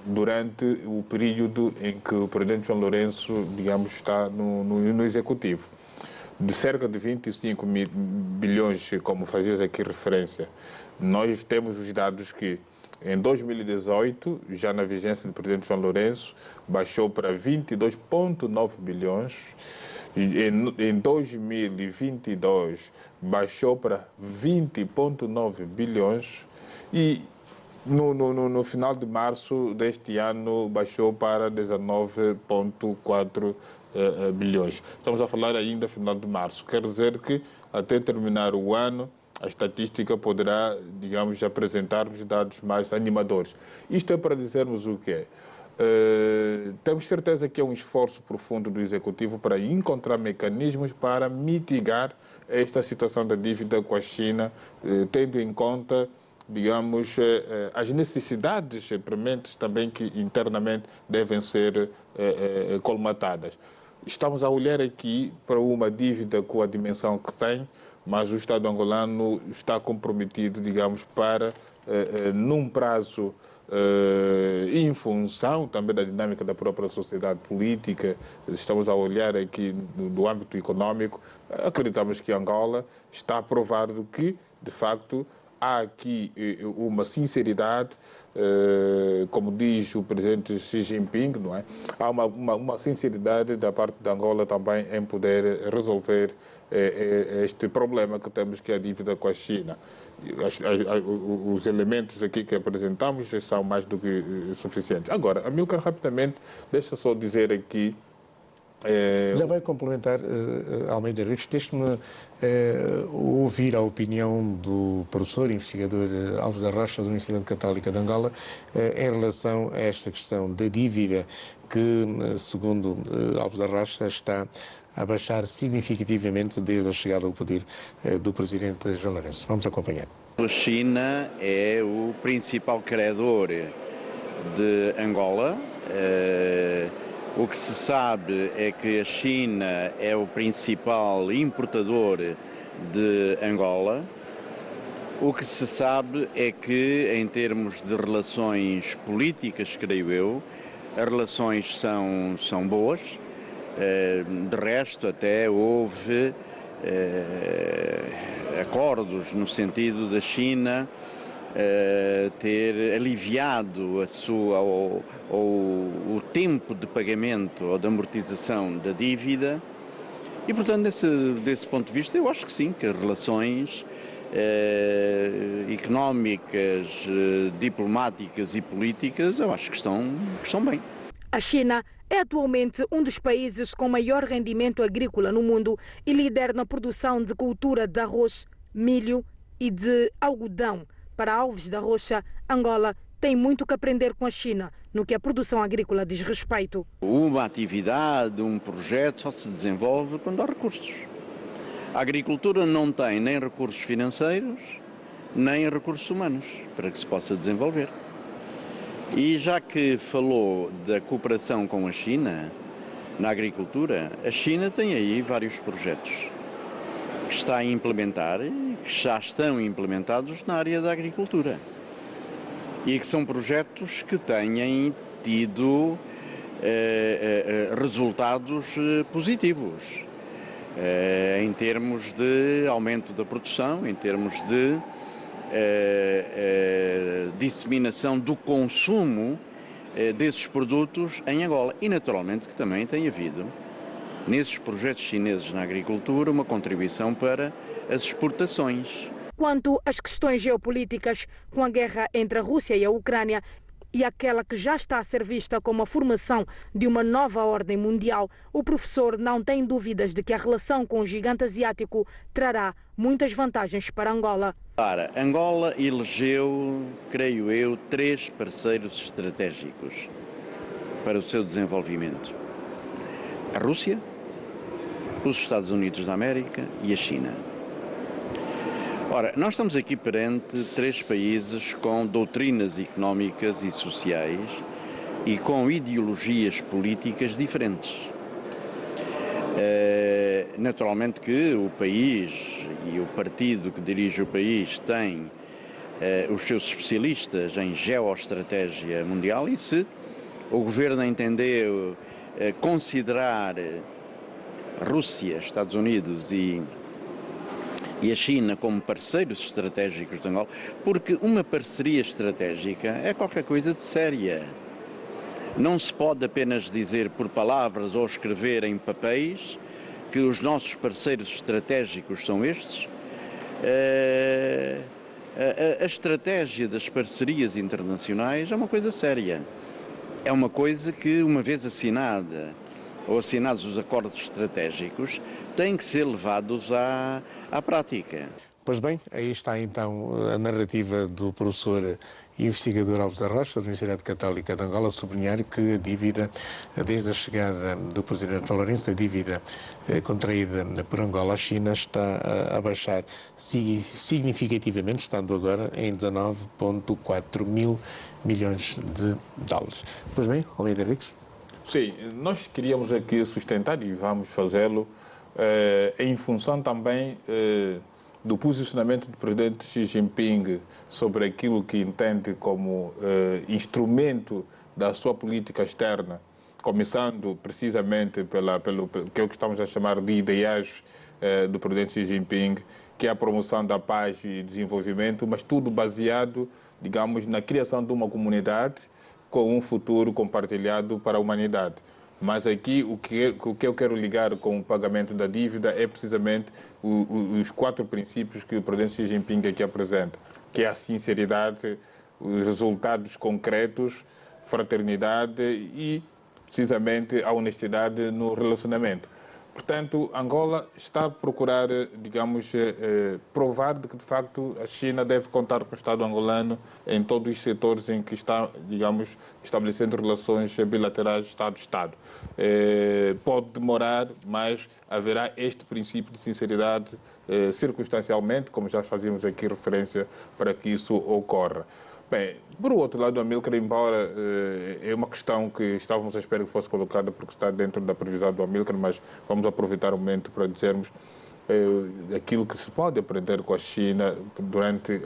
durante o período em que o presidente João Lourenço, digamos, está no Executivo. De cerca de 25 mil bilhões, como fazias aqui referência, nós temos os dados que em 2018, já na vigência do presidente João Lourenço, baixou para 22,9 bilhões. Em 2022, baixou para 20,9 bilhões. E no final de março deste ano, baixou para 19,4 bilhões. Estamos a falar ainda final de março. Quer dizer que até terminar o ano, a estatística poderá, digamos, apresentar-nos dados mais animadores. Isto é para dizermos o quê? Temos certeza que é um esforço profundo do Executivo para encontrar mecanismos para mitigar esta situação da dívida com a China, tendo em conta, digamos, as necessidades prementes também que internamente devem ser colmatadas. Estamos a olhar aqui para uma dívida com a dimensão que tem, mas o Estado angolano está comprometido, digamos, para, num prazo, em função também da dinâmica da própria sociedade política, estamos a olhar aqui do âmbito econômico, acreditamos que Angola está provado que, de facto, há aqui uma sinceridade, como diz o presidente Xi Jinping, não é? Há uma sinceridade da parte de Angola também em poder resolver este problema que temos, que é a dívida com a China. Os elementos aqui que apresentamos são mais do que suficientes. Agora, Amílcar, rapidamente, deixa só dizer aqui... Já vai complementar, Almeida Henriques, deixe-me ouvir a opinião do professor investigador Alves da Rocha, da Universidade Católica de Angola, em relação a esta questão da dívida que, segundo Alves da Rocha, está a baixar significativamente desde a chegada ao poder do presidente João Lourenço. Vamos acompanhar. A China é o principal credor de Angola. O que se sabe é que a China é o principal importador de Angola. O que se sabe é que, em termos de relações políticas, creio eu, as relações são boas. De resto, até houve acordos no sentido da China ter aliviado o tempo de pagamento ou de amortização da dívida E, portanto, desse ponto de vista, eu acho que sim, que as relações económicas, diplomáticas e políticas, eu acho que estão bem. A China é atualmente um dos países com maior rendimento agrícola no mundo e líder na produção de cultura de arroz, milho e de algodão. Para Alves da Rocha, Angola tem muito que aprender com a China no que a produção agrícola diz respeito. Uma atividade, um projeto só se desenvolve quando há recursos. A agricultura não tem nem recursos financeiros, nem recursos humanos para que se possa desenvolver. E já que falou da cooperação com a China na agricultura, a China tem aí vários projetos que está a implementar e que já estão implementados na área da agricultura. E que são projetos que têm tido resultados positivos em termos de aumento da produção, em termos de disseminação do consumo desses produtos em Angola. E naturalmente que também tem havido, nesses projetos chineses na agricultura, uma contribuição para as exportações. Quanto às questões geopolíticas, com a guerra entre a Rússia e a Ucrânia e aquela que já está a ser vista como a formação de uma nova ordem mundial, o professor não tem dúvidas de que a relação com o gigante asiático trará muitas vantagens para Angola. Angola elegeu, creio eu, 3 parceiros estratégicos para o seu desenvolvimento: a Rússia, os Estados Unidos da América e a China. Ora, nós estamos aqui perante 3 países com doutrinas económicas e sociais e com ideologias políticas diferentes. Naturalmente que o país e o partido que dirige o país tem os seus especialistas em geoestratégia mundial, e se o governo entendeu considerar Rússia, Estados Unidos e a China como parceiros estratégicos de Angola, porque uma parceria estratégica é qualquer coisa de séria. Não se pode apenas dizer por palavras ou escrever em papéis que os nossos parceiros estratégicos são estes. A estratégia das parcerias internacionais é uma coisa séria. É uma coisa que, uma vez assinada ou assinados os acordos estratégicos, têm que ser levados à prática. Pois bem, aí está então a narrativa do professor e investigador Alves da Rocha, da Universidade Católica de Angola, sublinhar que a dívida, desde a chegada do presidente Lourenço, a dívida contraída por Angola à China está a baixar significativamente, estando agora em 19,4 mil milhões de dólares. Pois bem, Almeida Henriques? Sim, nós queríamos aqui sustentar, e vamos fazê-lo, em função também do posicionamento do presidente Xi Jinping sobre aquilo que entende como instrumento da sua política externa, começando precisamente pelo que é o que estamos a chamar de ideais do presidente Xi Jinping, que é a promoção da paz e desenvolvimento, mas tudo baseado, digamos, na criação de uma comunidade com um futuro compartilhado para a humanidade. Mas aqui o que eu quero ligar com o pagamento da dívida é precisamente os 4 princípios que o presidente Xi Jinping aqui apresenta, que é a sinceridade, os resultados concretos, fraternidade e precisamente a honestidade no relacionamento. Portanto, Angola está a procurar, digamos, provar de que, de facto, a China deve contar com o Estado angolano em todos os setores em que está, digamos, estabelecendo relações bilaterais Estado-Estado. Pode demorar, mas haverá este princípio de sinceridade circunstancialmente, como já fazíamos aqui referência, para que isso ocorra. Bem, por outro lado, Amílcar, embora é uma questão que estávamos à espera que fosse colocada porque está dentro da previsão do Amílcar, mas vamos aproveitar o momento para dizermos aquilo que se pode aprender com a China durante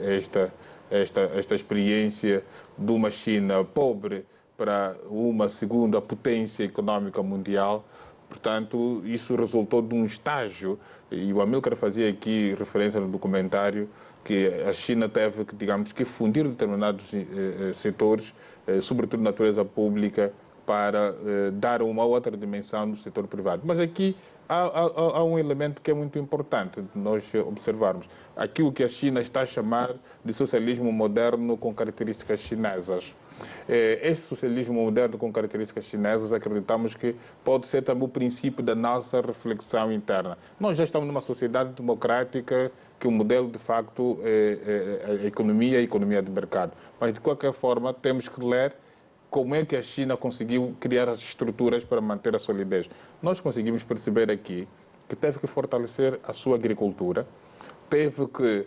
esta experiência de uma China pobre para uma segunda potência económica mundial. Portanto, isso resultou de um estágio, e o Amílcar fazia aqui referência no documentário, que a China teve, digamos, que fundir determinados setores, sobretudo natureza pública, para dar uma outra dimensão no setor privado. Mas aqui há um elemento que é muito importante de nós observarmos. Aquilo que a China está a chamar de socialismo moderno com características chinesas. Este socialismo moderno com características chinesas, acreditamos que pode ser também o princípio da nossa reflexão interna. Nós já estamos numa sociedade democrática que o modelo, de facto, é a economia de mercado. Mas, de qualquer forma, temos que ler como é que a China conseguiu criar as estruturas para manter a solidez. Nós conseguimos perceber aqui que teve que fortalecer a sua agricultura, teve que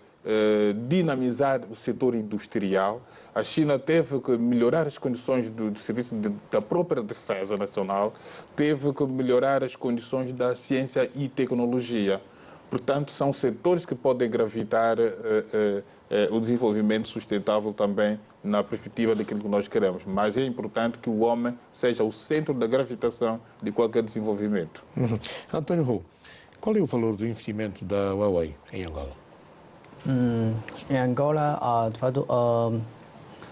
dinamizar o setor industrial, a China teve que melhorar as condições do serviço da própria defesa nacional, teve que melhorar as condições da ciência e tecnologia. Portanto, são setores que podem gravitar o desenvolvimento sustentável também na perspectiva daquilo que nós queremos. Mas é importante que o homem seja o centro da gravitação de qualquer desenvolvimento. António Hu, qual é o valor do investimento da Huawei em Angola? Em Angola, de fato,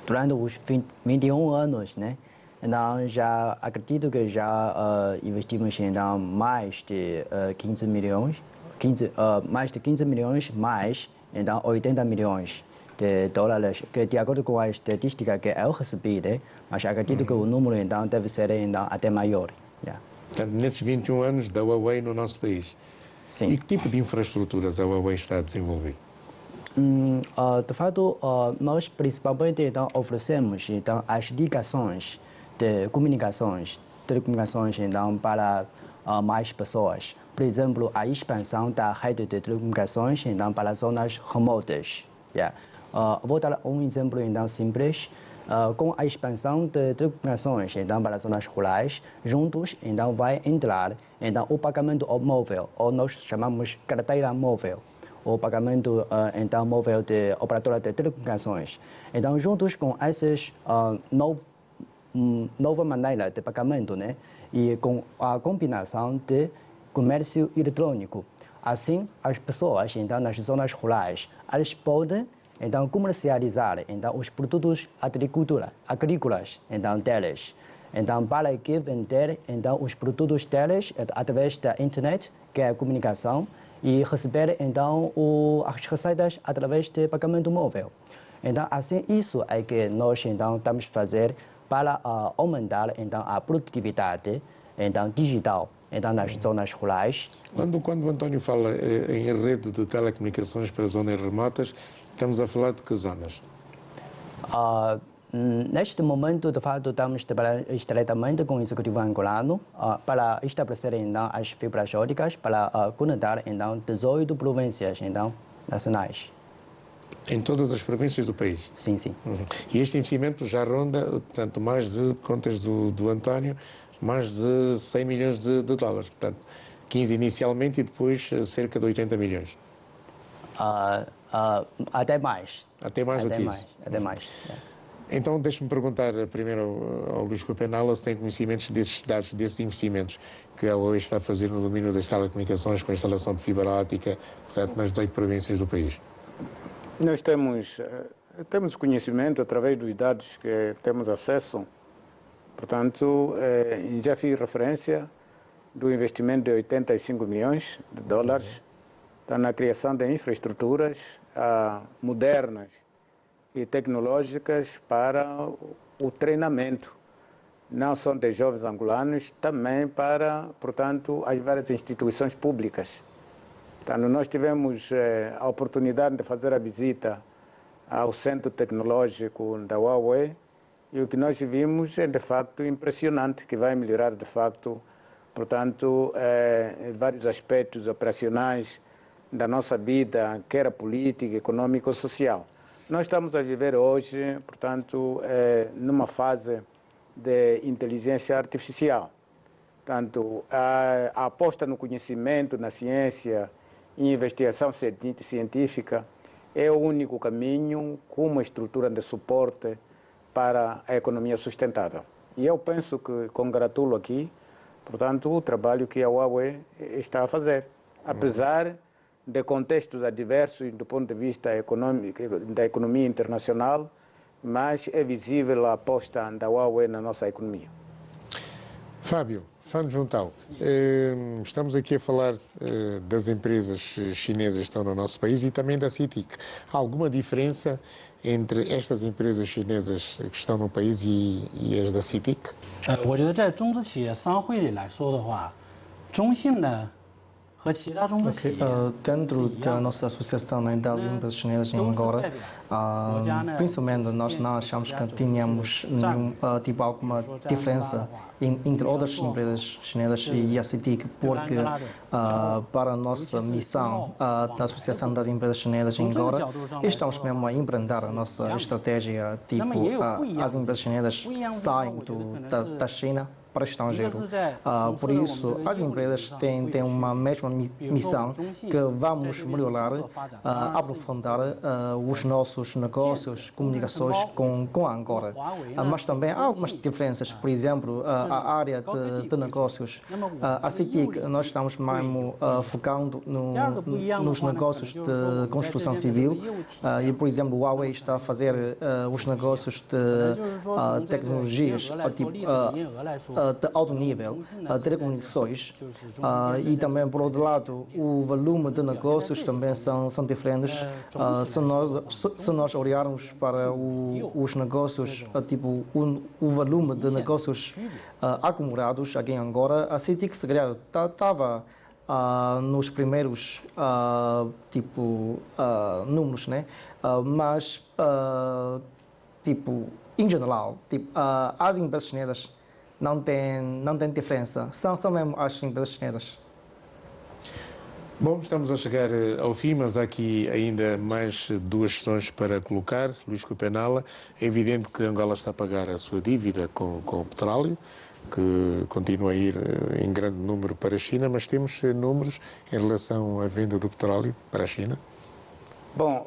durante os 21 anos, né? Então, já acredito que já investimos em mais de 15 milhões, mais de 15 milhões, mais então 80 milhões de dólares, que de acordo com a estatística que eu recebi, né? Mas acredito que o número então deve ser então até maior. Yeah. Portanto, nesses 21 anos da Huawei no nosso país, sim. E que tipo de infraestruturas a Huawei está a desenvolver? De fato, nós principalmente então, oferecemos então, as ligações de comunicações, telecomunicações então, para mais pessoas. Por exemplo, a expansão da rede de telecomunicações então, para zonas remotas. Yeah. Vou dar um exemplo então, simples. Com a expansão de telecomunicações então, para zonas rurais, juntos então, vai entrar então, o pagamento móvel, ou nós chamamos carteira móvel. O pagamento então móvel de operadora de telecomunicações. Então, juntos com essas nova maneira de pagamento, né, e com a combinação de comércio eletrônico, assim as pessoas então nas zonas rurais, elas podem então comercializar então os produtos agrícolas então deles. Então, para que vender então os produtos deles através da internet, que é a comunicação, e receber então as receitas através de pagamento móvel. Então, assim, isso é que nós então estamos a fazer para aumentar então a produtividade então digital então nas zonas rurais. Quando o António fala em rede de telecomunicações para zonas remotas, estamos a falar de que zonas? Neste momento, de fato, estamos trabalhando estreitamente com o Executivo angolano para estabelecer então, as fibras ópticas para conectar então, 18 províncias então, nacionais. Em todas as províncias do país? Sim, sim. E este investimento já ronda, portanto, mais de, contas do António, mais de 100 milhões de dólares. Portanto, 15 inicialmente e depois cerca de 80 milhões. Até mais. Até mais do que isso? Até mais. Então, deixe-me perguntar primeiro ao Luís Copenala se tem conhecimentos desses dados, desses investimentos que a Huawei está a fazer no domínio das telecomunicações com a instalação de fibra óptica, portanto, nas 18 províncias do país. Nós temos conhecimento através dos dados que temos acesso. Portanto, já fiz referência do investimento de 85 milhões de dólares na criação de infraestruturas modernas e tecnológicas para o treinamento, não só de jovens angolanos, também para, portanto, as várias instituições públicas. Então, nós tivemos a oportunidade de fazer a visita ao centro tecnológico da Huawei e o que nós vimos é, de facto, impressionante, que vai melhorar, de facto, portanto, vários aspectos operacionais da nossa vida, quer a política, econômica ou social. Nós estamos a viver hoje, portanto, numa fase de inteligência artificial. Portanto, a aposta no conhecimento, na ciência e investigação científica é o único caminho com uma estrutura de suporte para a economia sustentável. E eu penso que congratulo aqui, portanto, o trabalho que a Huawei está a fazer, apesar de contextos adversos do ponto de vista econômico, da economia internacional, mas é visível a aposta da Huawei na nossa economia. Fábio, Fano Juntão, estamos aqui a falar das empresas chinesas que estão no nosso país e também da CITIC. Há alguma diferença entre estas empresas chinesas que estão no país e as da CITIC? 我觉得在中资企业商会里来说的话，中信呢和其他中资企业 Dentro da nossa associação das empresas chinesas em Angola, principalmente nós não achamos que tínhamos alguma diferença entre outras empresas chinesas e a CITIC, porque para a nossa missão da Associação das Empresas Chinesas em Angola, estamos mesmo a empreender a nossa estratégia, as empresas chinesas saem da China para o estrangeiro. Por isso, as empresas têm uma mesma missão, que vamos melhorar, aprofundar os nossos negócios, comunicações com a Angola. Mas também há algumas diferenças, por exemplo, a área de negócios. A CITIC, nós estamos mesmo focando nos negócios de construção civil e, por exemplo, o Huawei está a fazer os negócios de tecnologias de alto nível, telecomunicações, e também, por outro lado, o volume de negócios também são diferentes. Se nós olharmos para os negócios, o volume de negócios acumulados aqui em Angola, a CITIC, se calhar, estava nos primeiros números, né? Mas, em geral, as empresas chinesas não tem diferença. São mesmo as empresas chinesas. Bom, estamos a chegar ao fim, mas há aqui ainda mais duas questões para colocar. Luís Copenala, é evidente que Angola está a pagar a sua dívida com o petróleo, que continua a ir em grande número para a China, mas temos números em relação à venda do petróleo para a China? Bom,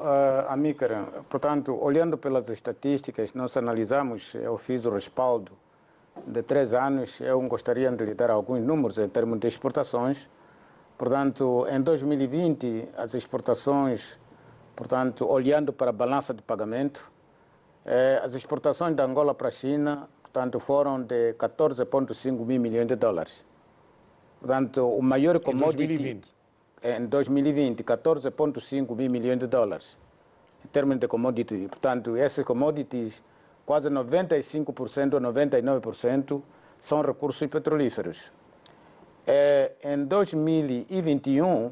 Amícara, portanto, olhando pelas estatísticas, nós analisamos, eu fiz o respaldo de 3 anos, eu gostaria de lhe dar alguns números em termos de exportações. Portanto, em 2020, as exportações, portanto, olhando para a balança de pagamento, as exportações da Angola para a China, portanto, foram de 14,5 mil milhões de dólares. Portanto, o maior commodity... Em 2020, 14,5 mil milhões de dólares, em termos de commodity. Portanto, esses commodities, quase 95% ou 99% são recursos petrolíferos. Em 2021,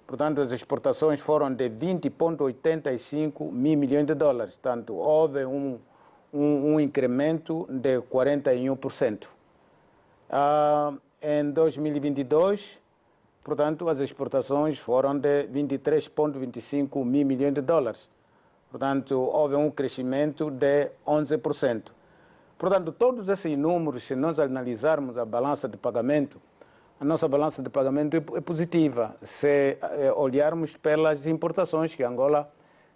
portanto, as exportações foram de 20,85 mil milhões de dólares. Portanto, houve um incremento de 41%. Em 2022, portanto, as exportações foram de 23,25 mil milhões de dólares. Portanto, houve um crescimento de 11%. Portanto, todos esses números, se nós analisarmos a balança de pagamento, a nossa balança de pagamento é positiva. Se olharmos pelas importações que Angola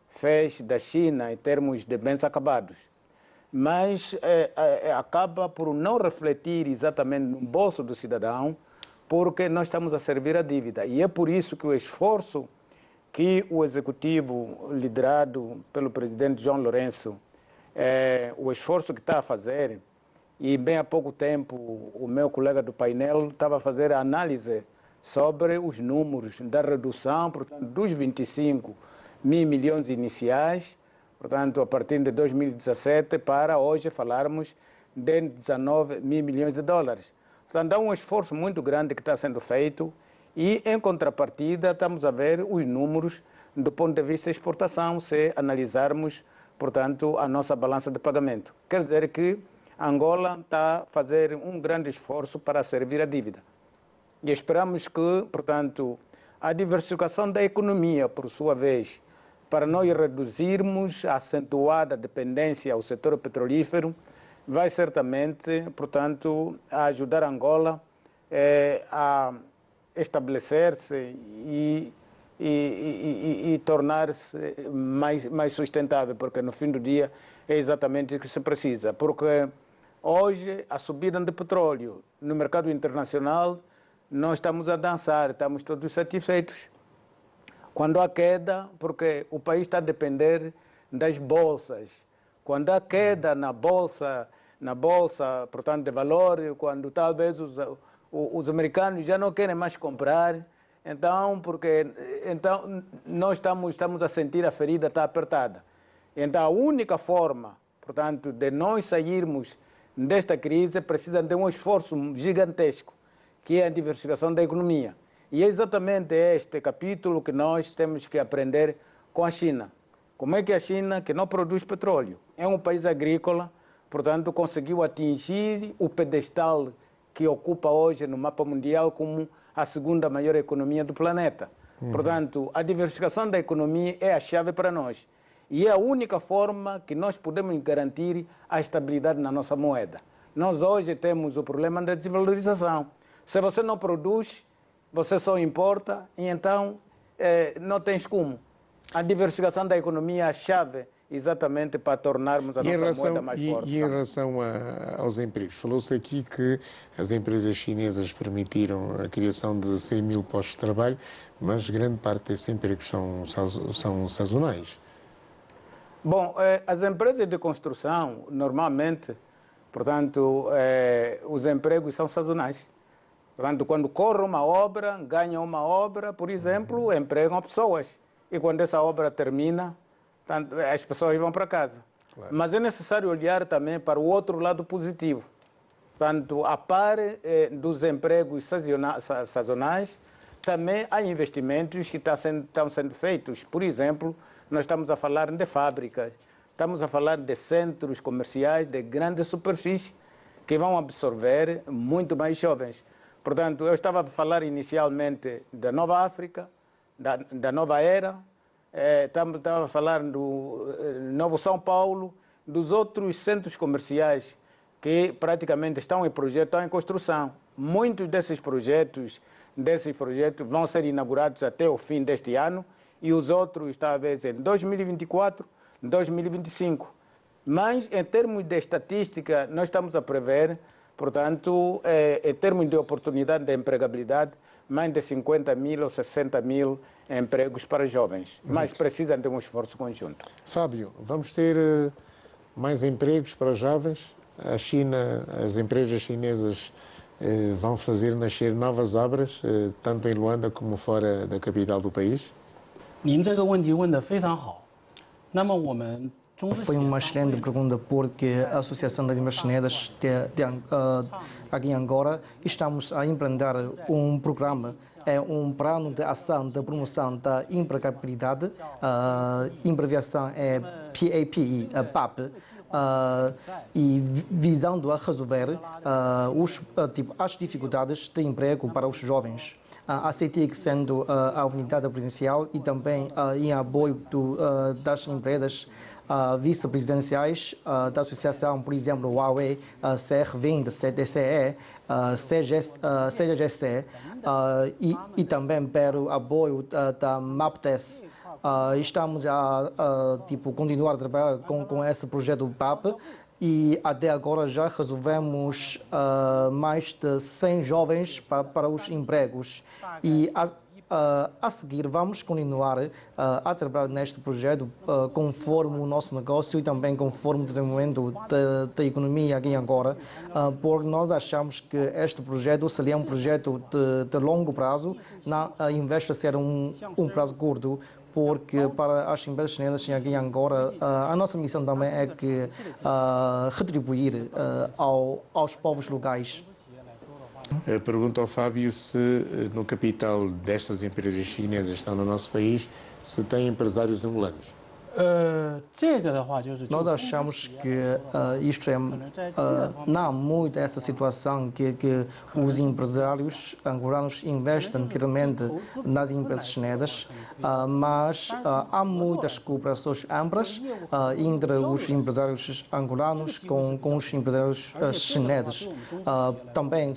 fez da China em termos de bens acabados. Mas acaba por não refletir exatamente no bolso do cidadão, porque nós estamos a servir a dívida. E é por isso que o esforço que o Executivo, liderado pelo presidente João Lourenço, o esforço que está a fazer, e bem há pouco tempo o meu colega do painel estava a fazer a análise sobre os números da redução, portanto, dos 25 mil milhões iniciais, portanto, a partir de 2017, para hoje falarmos de 19 mil milhões de dólares. Portanto, há um esforço muito grande que está sendo feito e, em contrapartida, estamos a ver os números do ponto de vista de exportação, se analisarmos, portanto, a nossa balança de pagamento. Quer dizer que Angola está a fazer um grande esforço para servir a dívida. E esperamos que, portanto, a diversificação da economia, por sua vez, para nós reduzirmos a acentuada dependência ao setor petrolífero, vai certamente, portanto, ajudar Angola a estabelecer-se e tornar-se mais sustentável, porque no fim do dia é exatamente o que se precisa. Porque hoje a subida de petróleo no mercado internacional, nós estamos a dançar, estamos todos satisfeitos. Quando há queda, porque o país está a depender das bolsas. Quando há queda na bolsa, portanto, de valor, quando talvez os americanos já não querem mais comprar, então nós estamos a sentir a ferida está apertada. Então a única forma, portanto, de nós sairmos desta crise precisa de um esforço gigantesco, que é a diversificação da economia. E é exatamente este capítulo que nós temos que aprender com a China. Como é que a China, que não produz petróleo, é um país agrícola, portanto, conseguiu atingir o pedestal que ocupa hoje no mapa mundial como a segunda maior economia do planeta. Portanto, a diversificação da economia é a chave para nós. E é a única forma que nós podemos garantir a estabilidade na nossa moeda. Nós hoje temos o problema da desvalorização. Se você não produz, você só importa, e então não tens como. A diversificação da economia é a chave exatamente para tornarmos a nossa moeda mais forte. E em relação aos empregos, falou-se aqui que as empresas chinesas permitiram a criação de 100 mil postos de trabalho, mas grande parte desses empregos são sazonais. Bom, as empresas de construção, normalmente, portanto, os empregos são sazonais. Portanto, quando corre uma obra, ganham uma obra, por exemplo, empregam pessoas. E quando essa obra termina, as pessoas vão para casa. Claro. Mas é necessário olhar também para o outro lado positivo. Portanto, a par dos empregos sazonais, também há investimentos que estão sendo feitos. Por exemplo, nós estamos a falar de fábricas, estamos a falar de centros comerciais de grande superfície que vão absorver muito mais jovens. Portanto, eu estava a falar inicialmente da Nova África, da Nova Era, estava a falar do Novo São Paulo, dos outros centros comerciais que praticamente estão em projeto, estão em construção. Muitos desses projetos vão ser inaugurados até o fim deste ano e os outros talvez em 2024, 2025. Mas em termos de estatística, nós estamos a prever, portanto, em termos de oportunidade de empregabilidade, mais de 50 mil ou 60 mil empregos para jovens, mas precisam de um esforço conjunto. Fábio, vamos ter mais empregos para jovens? A China, as empresas chinesas vão fazer nascer novas obras, tanto em Luanda como fora da capital do país? 您这个问题问得非常好。那么我们 Foi uma excelente pergunta, porque a Associação das Empresas Chinesas aqui em Angola estamos a empreender um programa, um plano de ação de promoção da empregabilidade, abreviação é PAPE, e visando a resolver as dificuldades de emprego para os jovens. A CETIC sendo a unidade presidencial e também em apoio das empresas vice-presidenciais da associação, por exemplo, Huawei, CR20, CDCE, CGGC e também pelo apoio da MAPTES. Estamos a continuar a trabalhar com esse projeto PAP e até agora já resolvemos mais de 100 jovens para os empregos. E a seguir vamos continuar a trabalhar neste projeto conforme o nosso negócio e também conforme o desenvolvimento da economia aqui em Angola, porque nós achamos que este projeto seria um projeto de longo prazo, em vez de ser um prazo curto, porque para as empresas chinesas aqui em Angola, a nossa missão também é que retribuir aos povos locais. Pergunto ao Fábio se no capital destas empresas chinesas que estão no nosso país, se tem empresários angolanos. Nós achamos que isto não há muito essa situação que os empresários angolanos investem diretamente nas empresas chinesas, mas há muitas cooperações amplas entre os empresários angolanos com os empresários chineses. Também,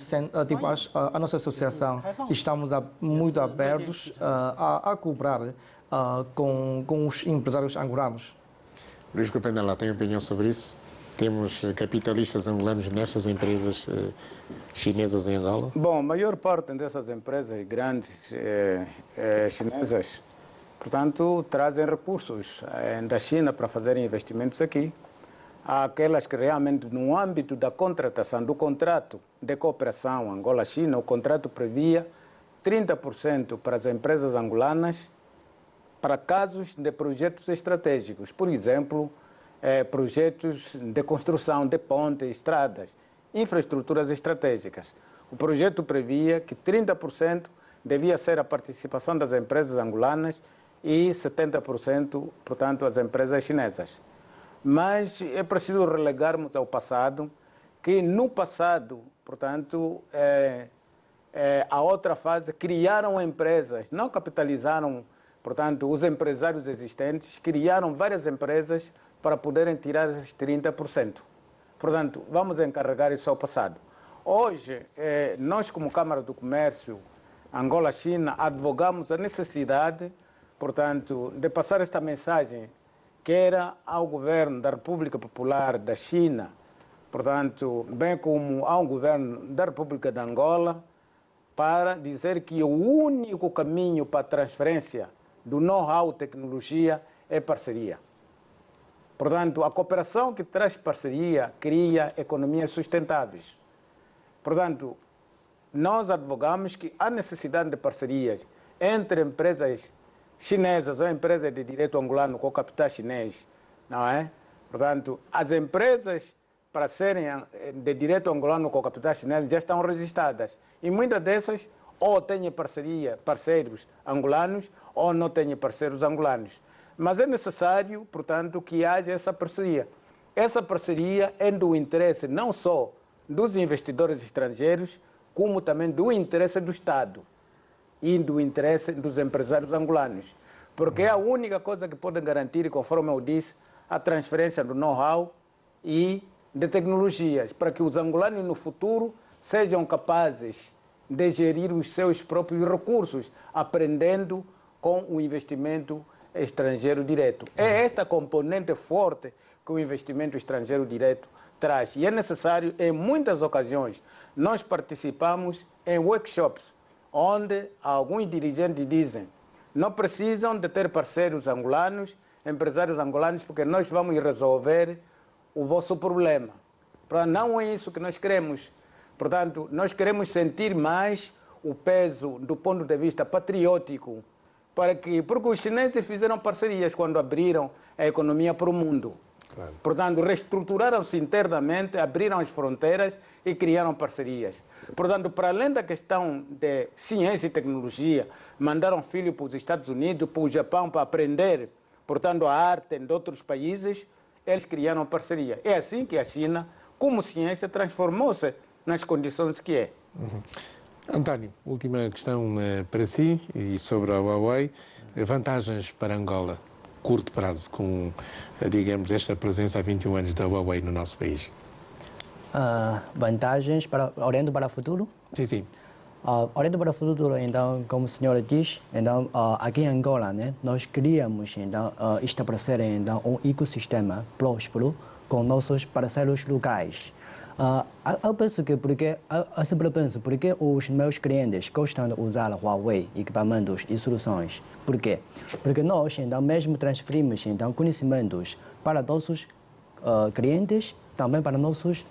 a nossa associação, estamos muito abertos a cooperar com os empresários angolanos. Luís Copendela, tem opinião sobre isso? Temos capitalistas angolanos nessas empresas chinesas em Angola? Bom, a maior parte dessas empresas grandes chinesas, portanto, trazem recursos da China para fazer investimentos aqui. aquelas que realmente no âmbito da contratação do contrato de cooperação Angola-China, o contrato previa 30% para as empresas angolanas para casos de projetos estratégicos, por exemplo, projetos de construção de pontes, estradas, infraestruturas estratégicas. O projeto previa que 30% devia ser a participação das empresas angolanas e 70%, portanto, as empresas chinesas. Mas é preciso relegarmos ao passado, que no passado, portanto, a outra fase, criaram empresas, não capitalizaram, portanto, os empresários existentes, criaram várias empresas para poderem tirar esses 30%. Portanto, vamos encarregar isso ao passado. Hoje, nós como Câmara do Comércio Angola-China advogamos a necessidade, portanto, de passar esta mensagem, quer ao governo da República Popular da China, portanto, bem como ao governo da República de Angola, para dizer que o único caminho para a transferência do know-how e tecnologia é parceria. Portanto, a cooperação que traz parceria cria economias sustentáveis. Portanto, nós advogamos que há necessidade de parcerias entre empresas chinesas ou empresas de direito angolano com capital chinês, não é? Portanto, as empresas para serem de direito angolano com capital chinês já estão registradas e muitas dessas ou têm parceiros angolanos ou não têm parceiros angolanos. Mas é necessário, portanto, que haja essa parceria. Essa parceria é do interesse não só dos investidores estrangeiros, como também do interesse do Estado e do interesse dos empresários angolanos. Porque é a única coisa que pode garantir, conforme eu disse, a transferência do know-how e de tecnologias, para que os angolanos no futuro sejam capazes de gerir os seus próprios recursos, aprendendo com o investimento estrangeiro direto. É esta componente forte que o investimento estrangeiro direto traz. E é necessário, em muitas ocasiões, nós participamos em workshops, onde alguns dirigentes dizem: não precisam de ter parceiros angolanos, empresários angolanos, porque nós vamos resolver o vosso problema. Não é isso que nós queremos. Portanto, nós queremos sentir mais o peso do ponto de vista patriótico, porque os chineses fizeram parcerias quando abriram a economia para o mundo. Claro. Portanto, reestruturaram-se internamente, abriram as fronteiras e criaram parcerias. Portanto, para além da questão de ciência e tecnologia, mandaram filhos para os Estados Unidos, para o Japão, para aprender, portanto, a arte de outros países, eles criaram parceria. É assim que a China, como ciência, transformou-se nas condições que é. António, última questão para si e sobre a Huawei. Vantagens para Angola, curto prazo, com, digamos, esta presença há 21 anos da Huawei no nosso país? Vantagens olhando para o futuro? Sim, sim. Olhando para o futuro, então, como o senhor diz, então, aqui em Angola, né, nós criamos, então, estabelecer então, um ecossistema próspero com nossos parceiros locais. Eu penso que eu sempre penso, porque os meus clientes gostam de usar Huawei, equipamentos e soluções. Por quê? Porque nós, então, mesmo transferimos então, conhecimentos para nossos clientes, também para nossos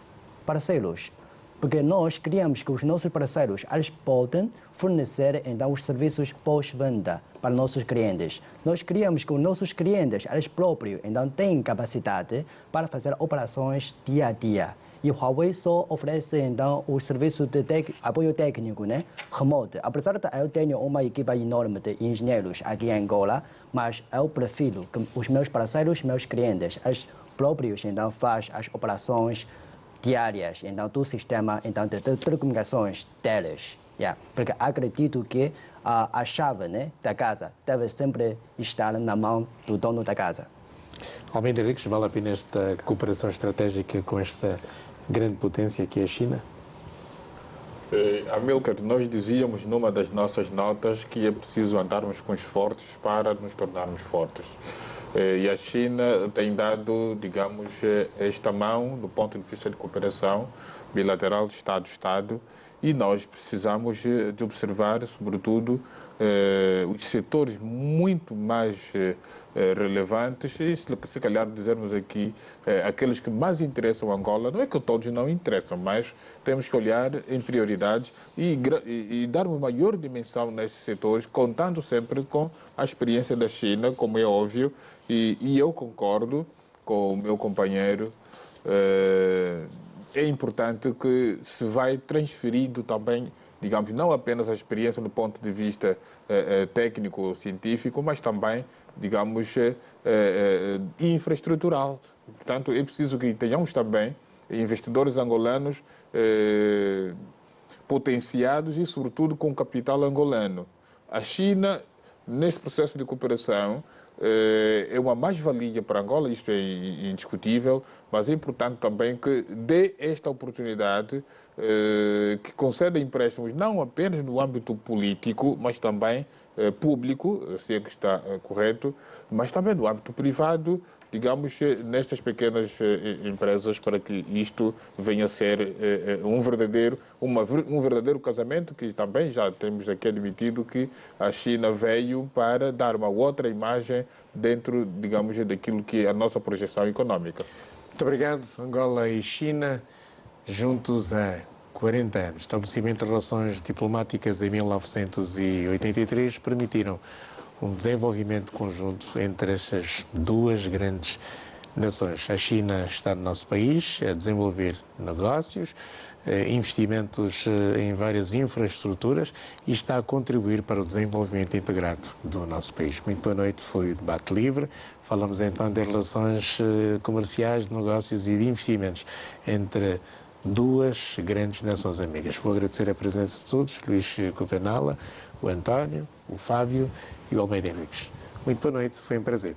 parceiros. Porque nós criamos que os nossos parceiros eles podem fornecer então, os serviços pós-venda para nossos clientes. Nós criamos que os nossos clientes eles próprios então, têm capacidade para fazer operações dia a dia. E o Huawei só oferece, então, o serviço de apoio técnico, né, remoto. Apesar de eu ter uma equipe enorme de engenheiros aqui em Angola, mas eu prefiro que os meus parceiros, meus clientes, eles próprios, então, fazem as operações diárias, então, do sistema então, de telecomunicações deles. Porque acredito que a chave né, da casa deve sempre estar na mão do dono da casa. Almeida Henriques, vale a pena esta cooperação estratégica com esta grande potência que é a China? Amílcar, nós dizíamos numa das nossas notas que é preciso andarmos com os fortes para nos tornarmos fortes. E a China tem dado, digamos, esta mão do ponto de vista de cooperação bilateral Estado-Estado e nós precisamos de observar, sobretudo, os setores muito mais relevantes e, se calhar, dizermos aqui aqueles que mais interessam a Angola. Não é que todos não interessam, mas temos que olhar em prioridades e dar uma maior dimensão nestes setores, contando sempre com a experiência da China, como é óbvio, e eu concordo com o meu companheiro. É importante que se vai transferindo também, digamos, não apenas a experiência do ponto de vista técnico, científico, mas também, digamos, infraestrutural. Portanto, é preciso que tenhamos também investidores angolanos potenciados e, sobretudo, com capital angolano. A China, neste processo de cooperação, é uma mais-valia para Angola, isto é indiscutível, mas é importante também que dê esta oportunidade, que conceda empréstimos não apenas no âmbito político, mas também público, se é que está correto, mas também no âmbito privado, digamos, nestas pequenas empresas, para que isto venha a ser um verdadeiro casamento, que também já temos aqui admitido que a China veio para dar uma outra imagem dentro, digamos, daquilo que é a nossa projeção económica. Muito obrigado. Angola e China, juntos há 40 anos. O estabelecimento de relações diplomáticas em 1983 permitiram um desenvolvimento conjunto entre essas duas grandes nações. A China está no nosso país a desenvolver negócios, investimentos em várias infraestruturas e está a contribuir para o desenvolvimento integrado do nosso país. Muito boa noite, foi o Debate Livre. Falamos então de relações comerciais, de negócios e de investimentos entre duas grandes nações amigas. Vou agradecer a presença de todos, Luís Copenala, o António, o Fábio e o Almeida Henriques. Muito boa noite, foi um prazer.